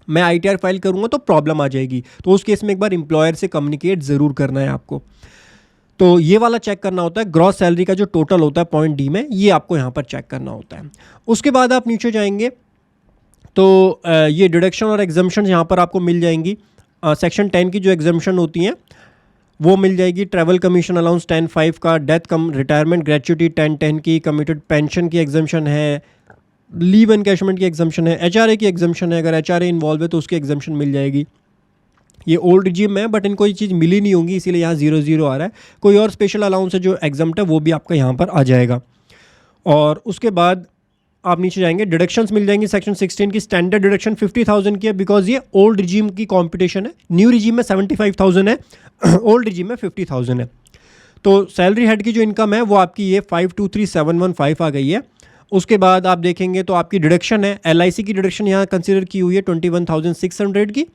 मैं ITR फाइल करूँगा तो प्रॉब्लम आ जाएगी। तो उस केस में एक बार एम्प्लॉयर से कम्युनिकेट ज़रूर करना है आपको। तो ये वाला चेक करना होता है, ग्रॉस सैलरी का जो टोटल होता है पॉइंट डी में, ये आपको यहाँ पर चेक करना होता है। उसके बाद आप नीचे जाएंगे तो ये डिडक्शन और एग्जम्पशन यहाँ पर आपको मिल जाएंगी। सेक्शन 10 की जो एग्जम्पशन होती हैं वो मिल जाएगी। ट्रैवल कमीशन अलाउंस 10(5) का, डेथ कम रिटायरमेंट ग्रेचुटी 10(10) की, कमिटेड पेंशन की एग्जम्पशन है, लीव एनकैशमेंट की एग्जम्पशन है, HRA की एग्जम्पशन है, अगर HRA इन्वॉल्व है तो उसकी एग्जम्पशन मिल जाएगी। ये ओल्ड रिजीम में है बट इनको ये चीज़ मिली नहीं होंगी, इसीलिए यहाँ 0 आ रहा है। कोई और स्पेशल अलाउंस है जो एग्जम्प्ट है वो भी आपका यहाँ पर आ जाएगा। और उसके बाद आप नीचे जाएंगे, डिडक्शंस मिल जाएंगी। सेक्शन 16 की स्टैंडर्ड डिडक्शन 50,000 की है बिकॉज ये ओल्ड रिजीम की कॉम्पिटिशन है। न्यू रिजीम में 75,000 है, ओल्ड रिजीम में 50,000 है। तो सैलरी हेड की जो इनकम है वो आपकी ये 523,715 आ गई है। उसके बाद आप देखेंगे तो आपकी डिडक्शन है, LIC की डिडक्शन यहाँ कंसिडर की हुई है 21,600 की,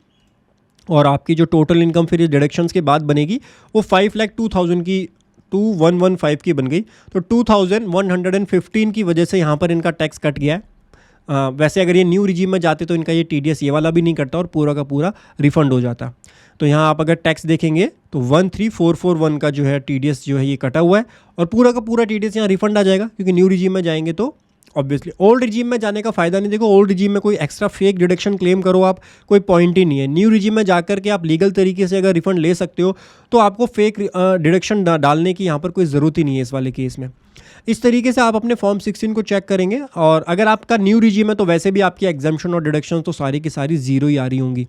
और आपकी जो टोटल इनकम फिर डिडक्शंस के बाद बनेगी वो 5,02,000 की 2115 की बन गई। तो 2,115 की वजह से यहाँ पर इनका टैक्स कट गया है। वैसे अगर ये न्यू रिजीम में जाते तो इनका ये TDS ये वाला भी नहीं कटता और पूरा का पूरा रिफंड हो जाता। तो यहाँ आप अगर टैक्स देखेंगे तो 13,441 का जो है TDS जो है ये कटा हुआ है और पूरा का पूरा TDS यहाँ रिफंड आ जाएगा, क्योंकि न्यू रिजीम में जाएंगे तो ऑब्वियसली। ओल्ड रिजीम में जाने का फ़ायदा नहीं। देखो, ओल्ड रिजीम में कोई एक्स्ट्रा फेक डिडक्शन क्लेम करो आप, कोई पॉइंट ही नहीं है। न्यू रिजीम में जाकर के आप लीगल तरीके से अगर रिफंड ले सकते हो तो आपको फेक डिडक्शन डालने की यहाँ पर कोई ज़रूरत ही नहीं है इस वाले केस में। इस तरीके से आप अपने फॉर्म 16 को चेक करेंगे। और अगर आपका न्यू रिजीम है तो वैसे भी आपकी एग्जम्पशन और डिडक्शन तो सारी की सारी ज़ीरो ही आ रही होंगी।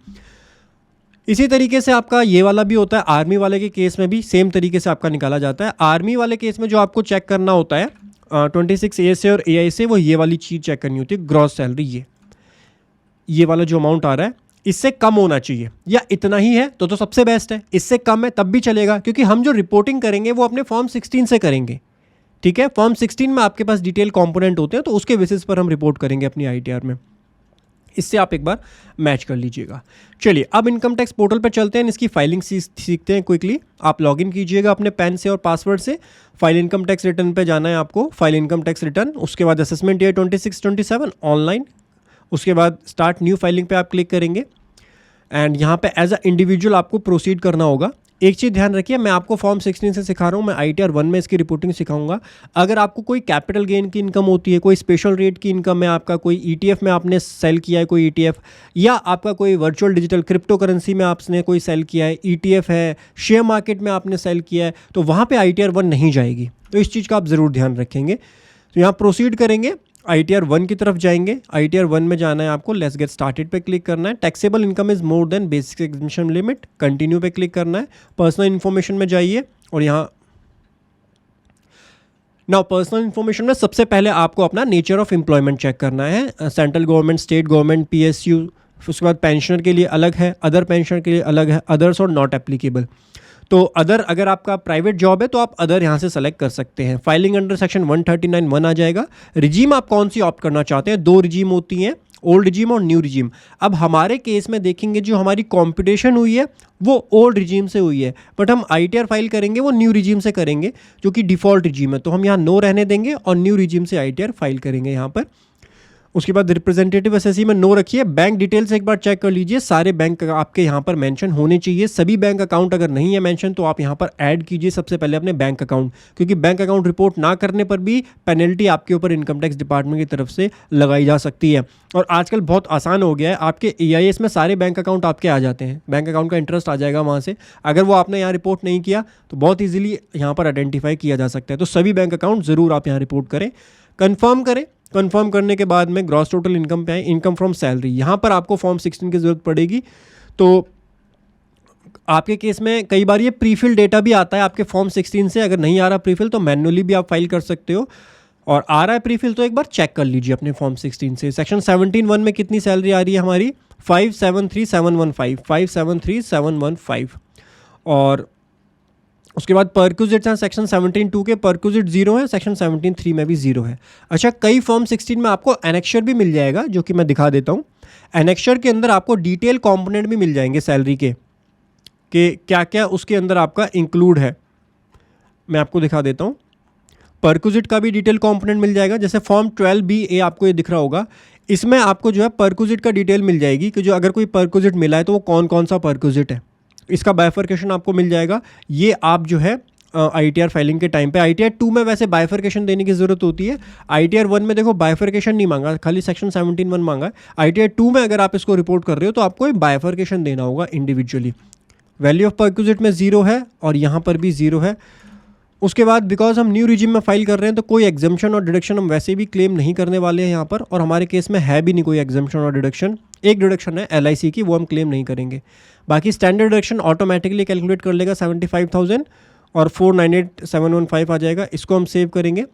इसी तरीके से आपका ये वाला भी होता है। आर्मी वाले के केस में भी सेम तरीके से आपका निकाला जाता है। आर्मी वाले केस में जो आपको चेक करना होता है 26A से और AI से, वो ये वाली चीज़ चेक करनी होती है, ग्रॉस सैलरी। ये वाला जो अमाउंट आ रहा है इससे कम होना चाहिए, या इतना ही है तो सबसे बेस्ट है। इससे कम है तब भी चलेगा, क्योंकि हम जो रिपोर्टिंग करेंगे वो अपने फॉर्म 16 से करेंगे। ठीक है, फॉर्म 16 में आपके पास डिटेल कंपोनेंट होते हैं तो उसके बेसिस पर हम रिपोर्ट करेंगे अपनी ITR में। इससे आप एक बार मैच कर लीजिएगा। चलिए अब इनकम टैक्स पोर्टल पर चलते हैं, इसकी फाइलिंग सीखते हैं क्विकली। आप लॉगिन कीजिएगा अपने पैन से और पासवर्ड से। फाइल इनकम टैक्स रिटर्न पे जाना है आपको, फाइल इनकम टैक्स रिटर्न, उसके बाद असेसमेंट ईयर 26-27 ऑनलाइन, उसके बाद स्टार्ट न्यू फाइलिंग पे आप क्लिक करेंगे एंड यहाँ पे एज अ इंडिविजुअल आपको प्रोसीड करना होगा। एक चीज़ ध्यान रखिए, मैं आपको फॉर्म 16 से सिखा रहा हूँ, मैं ITR 1 में इसकी रिपोर्टिंग सिखाऊंगा। अगर आपको कोई कैपिटल गेन की इनकम होती है, कोई स्पेशल रेट की इनकम है, आपका कोई ETF में आपने सेल किया है कोई ETF, या आपका कोई वर्चुअल डिजिटल क्रिप्टो करेंसी में आपने कोई सेल किया है, ETF है, शेयर मार्केट में आपने सेल किया है, तो वहाँ पर ITR 1 नहीं जाएगी। तो इस चीज़ का आप ज़रूर ध्यान रखेंगे। तो यहाँ प्रोसीड करेंगे, ITR 1 की तरफ जाएंगे। ITR 1 में जाना है आपको, लेट्स गेट स्टार्टेड पे क्लिक करना है। Taxable income is more than basic exemption limit, continue पे क्लिक करना है। पर्सनल इन्फॉर्मेशन में जाइए और यहाँ नाउ पर्सनल इन्फॉर्मेशन में सबसे पहले आपको अपना नेचर ऑफ एम्प्लॉयमेंट चेक करना है। Central government, state government, PSU, उसके बाद पेंशनर के लिए अलग है, अदर पेंशनर के लिए अलग है, अदर्स और नॉट एप्लीकेबल। तो अदर, अगर आपका प्राइवेट जॉब है तो आप अदर यहाँ से सेलेक्ट कर सकते हैं। फाइलिंग अंडर सेक्शन 139(1) आ जाएगा। रिजीम आप कौन सी ऑप्ट करना चाहते हैं, 2 रिजीम होती हैं, ओल्ड रिजीम और न्यू रिजीम। अब हमारे केस में देखेंगे जो हमारी कॉम्पिटिशन हुई है वो ओल्ड रिजीम से हुई है, बट हम ITR फाइल करेंगे वो न्यू रिजीम से करेंगे जो कि डिफ़ॉल्ट रिजीम है। तो हम यहाँ नो रहने देंगे और न्यू रिजीम से ITR फाइल करेंगे यहाँ पर। उसके बाद रिप्रेजेंटेटिव एसएससी में नो रखिए। बैंक डिटेल्स एक बार चेक कर लीजिए, सारे बैंक आपके यहाँ पर मेंशन होने चाहिए। सभी बैंक अकाउंट अगर नहीं है मेंशन तो आप यहाँ पर ऐड कीजिए सबसे पहले अपने बैंक अकाउंट, क्योंकि बैंक अकाउंट रिपोर्ट ना करने पर भी पेनल्टी आपके ऊपर इनकम टैक्स डिपार्टमेंट की तरफ से लगाई जा सकती है। और आजकल बहुत आसान हो गया है, आपके EIS में सारे बैंक अकाउंट आपके आ जाते हैं, बैंक अकाउंट का इंटरेस्ट आ जाएगा वहाँ से। अगर वो आपने यहाँ रिपोर्ट नहीं किया तो बहुत ईजिली यहाँ पर आइडेंटिफाई किया जा सकता है। तो सभी बैंक अकाउंट ज़रूर आप यहाँ रिपोर्ट करें, कन्फर्म करें। कंफर्म करने के बाद में ग्रॉस टोटल इनकम पे आए, इनकम फ्रॉम सैलरी, यहाँ पर आपको फॉर्म 16 की ज़रूरत पड़ेगी। तो आपके केस में कई बार ये प्रीफिल डेटा भी आता है आपके फॉर्म 16 से। अगर नहीं आ रहा प्रीफिल तो मैन्युअली भी आप फाइल कर सकते हो, और आ रहा है प्रीफिल तो एक बार चेक कर लीजिए अपने फॉर्म 16 से। सेक्शन 17(1) में कितनी सैलरी आ रही है हमारी, 573,715, 573,715। और उसके बाद परक्यूजिट्स हैं सेक्शन 17(2) के, परक्यूजिट 0 है, सेक्शन 17(3) में भी 0 है। अच्छा, कई फॉर्म 16 में आपको एनेक्शर भी मिल जाएगा, जो कि मैं दिखा देता हूँ। एनेक्शर के अंदर आपको डिटेल कंपोनेंट भी मिल जाएंगे सैलरी के कि क्या क्या उसके अंदर आपका इंक्लूड है। मैं आपको दिखा देता हूँ। परक्यूजिट का भी डिटेल कंपोनेंट मिल जाएगा, जैसे फॉर्म 12B(A) आपको ये दिख रहा होगा। इसमें आपको जो है परक्यूजिट का डिटेल मिल जाएगी कि जो अगर कोई परक्यूजिट मिला है तो वो कौन कौन सा परक्यूजिट है, इसका बाइफर्केशन आपको मिल जाएगा। ये आप जो है ITR फाइलिंग के टाइम पे, ITR 2 में वैसे बाइफर्केशन देने की ज़रूरत होती है। ITR 1 में देखो बाइफर्केशन नहीं मांगा, खाली सेक्शन 17(1) मांगा है। ITR 2 में अगर आप इसको रिपोर्ट कर रहे हो तो आपको एक बाइफर्केशन देना होगा इंडिविजुअली। वैल्यू ऑफ परक्यूजिट में 0 है और यहाँ पर भी 0 है। उसके बाद बिकॉज हम न्यू रिजिम में फाइल कर रहे हैं तो कोई एग्जम्पशन और डिडक्शन हम वैसे भी क्लेम नहीं करने वाले हैं यहाँ पर, और हमारे केस में है भी नहीं कोई एग्जम्पशन और डिडक्शन। एक डिडक्शन है LIC की, वो हम क्लेम नहीं करेंगे। बाकी स्टैंडर्ड डिडक्शन ऑटोमेटिकली कैलकुलेट कर लेगा 75,000 और 498,715 आ जाएगा। इसको हम सेव करेंगे।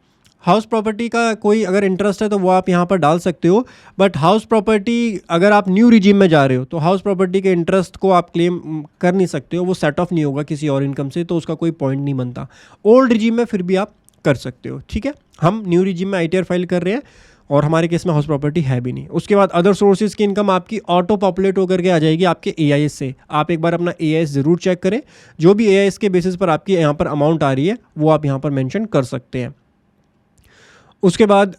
हाउस प्रॉपर्टी का कोई अगर इंटरेस्ट है तो वो आप यहाँ पर डाल सकते हो, बट हाउस प्रॉपर्टी अगर आप न्यू रिजीम में जा रहे हो तो हाउस प्रॉपर्टी के इंटरेस्ट को आप क्लेम कर नहीं सकते हो, वो सेट ऑफ नहीं होगा किसी और इनकम से, तो उसका कोई पॉइंट नहीं बनता। ओल्ड रिजीम में फिर भी आप कर सकते हो, ठीक है। हम न्यू रिजीम में ITR फाइल कर रहे हैं और हमारे केस में हाउस प्रॉपर्टी है भी नहीं। उसके बाद अदर सोर्सेज की इनकम आपकी ऑटो पॉपुलेट होकर के आ जाएगी आपके AIS से। आप एक बार अपना AIS ज़रूर चेक करें, जो भी AIS के बेसिस पर आपकी यहाँ पर अमाउंट आ रही है वो आप यहाँ पर मेंशन कर सकते हैं। उसके बाद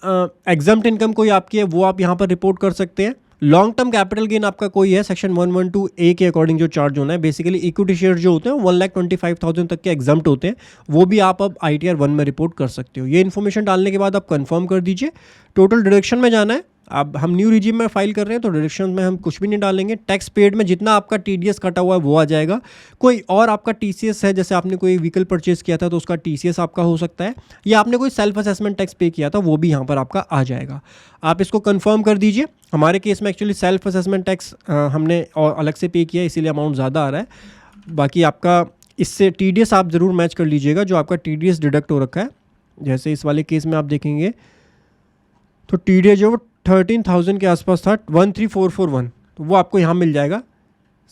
एग्जम्प्ट इनकम कोई आपकी है वो आप यहाँ पर रिपोर्ट कर सकते हैं। लॉन्ग टर्म कैपिटल गेन आपका कोई है सेक्शन 112A के अकॉर्डिंग जो चार्ज होना है, बेसिकली इक्विटी शेयर जो होते हैं 1,25,000 तक के एग्जम्प्ट होते हैं, वो भी आप अब ITR 1 में रिपोर्ट कर सकते हो। ये इन्फॉर्मेशन डालने के बाद आप कंफर्म कर दीजिए। टोटल डिडक्शन में जाना है। अब हम न्यू रिजीम में फाइल कर रहे हैं तो डिडक्शन में हम कुछ भी नहीं डालेंगे। टैक्स पेड में जितना आपका TDS कटा हुआ है वो आ जाएगा। कोई और आपका TCS है, जैसे आपने कोई व्हीकल परचेज किया था तो उसका TCS आपका हो सकता है, या आपने कोई सेल्फ असेसमेंट टैक्स पे किया था वो भी यहाँ पर आपका आ जाएगा। आप इसको कंफर्म कर दीजिए। हमारे केस में एक्चुअली सेल्फ असेसमेंट टैक्स हमने और अलग से पे किया है, इसीलिए अमाउंट ज़्यादा आ रहा है। बाकी आपका इससे TDS आप ज़रूर मैच कर लीजिएगा जो आपका TDS डिडक्ट हो रखा है। जैसे इस वाले केस में आप देखेंगे तो TDS जो 13,000 के आसपास था, 13,441, तो वो आपको यहाँ मिल जाएगा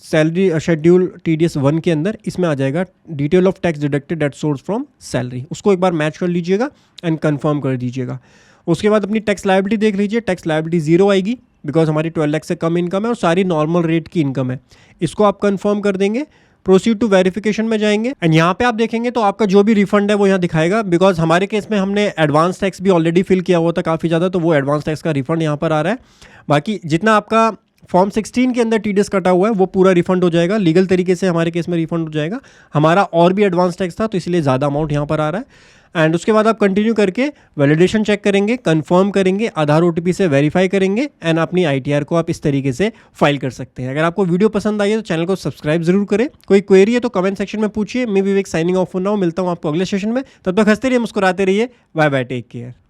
सैलरी शेड्यूल TDS 1 के अंदर। इसमें आ जाएगा detail of tax deducted at source from salary. उसको एक बार मैच कर लीजिएगा एंड कंफर्म कर दीजिएगा। उसके बाद अपनी टैक्स लायबिलिटी देख लीजिए। टैक्स लायबिलिटी 0 आएगी बिकॉज हमारी 12 लाख से कम इनकम है और सारी नॉर्मल रेट की इनकम है। इसको आप कंफर्म कर देंगे। प्रोसीड टू वेरिफिकेशन में जाएंगे एंड यहाँ पे आप देखेंगे तो आपका जो भी रिफंड है वो यहाँ दिखाएगा, बिकॉज हमारे केस में हमने एडवांस टैक्स भी ऑलरेडी फिल किया हुआ था काफ़ी ज़्यादा, तो वो एडवांस टैक्स का रिफंड यहाँ पर आ रहा है। बाकी जितना आपका फॉर्म 16 के अंदर TDS कटा हुआ है वो पूरा रिफंड हो जाएगा, लीगल तरीके से हमारे केस में रिफंड हो जाएगा। हमारा और भी एडवांस टैक्स था तो इसलिए ज़्यादा अमाउंट यहाँ पर आ रहा है। एंड उसके बाद आप कंटिन्यू करके वैलिडेशन चेक करेंगे, कंफर्म करेंगे, आधार OTP से वेरीफाई करेंगे एंड अपनी ITR को आप इस तरीके से फाइल कर सकते हैं। अगर आपको वीडियो पसंद आई है तो चैनल को सब्सक्राइब जरूर करें। कोई क्वेरी है तो कमेंट सेक्शन में पूछिए। मैं विवेक साइनिंग ऑफ हो रहा हूँ। मिलता हूँ आपको अगले सेशन में। तब तक हंसते रहिए, मुस्कुराते रहिए। Bye bye, take care.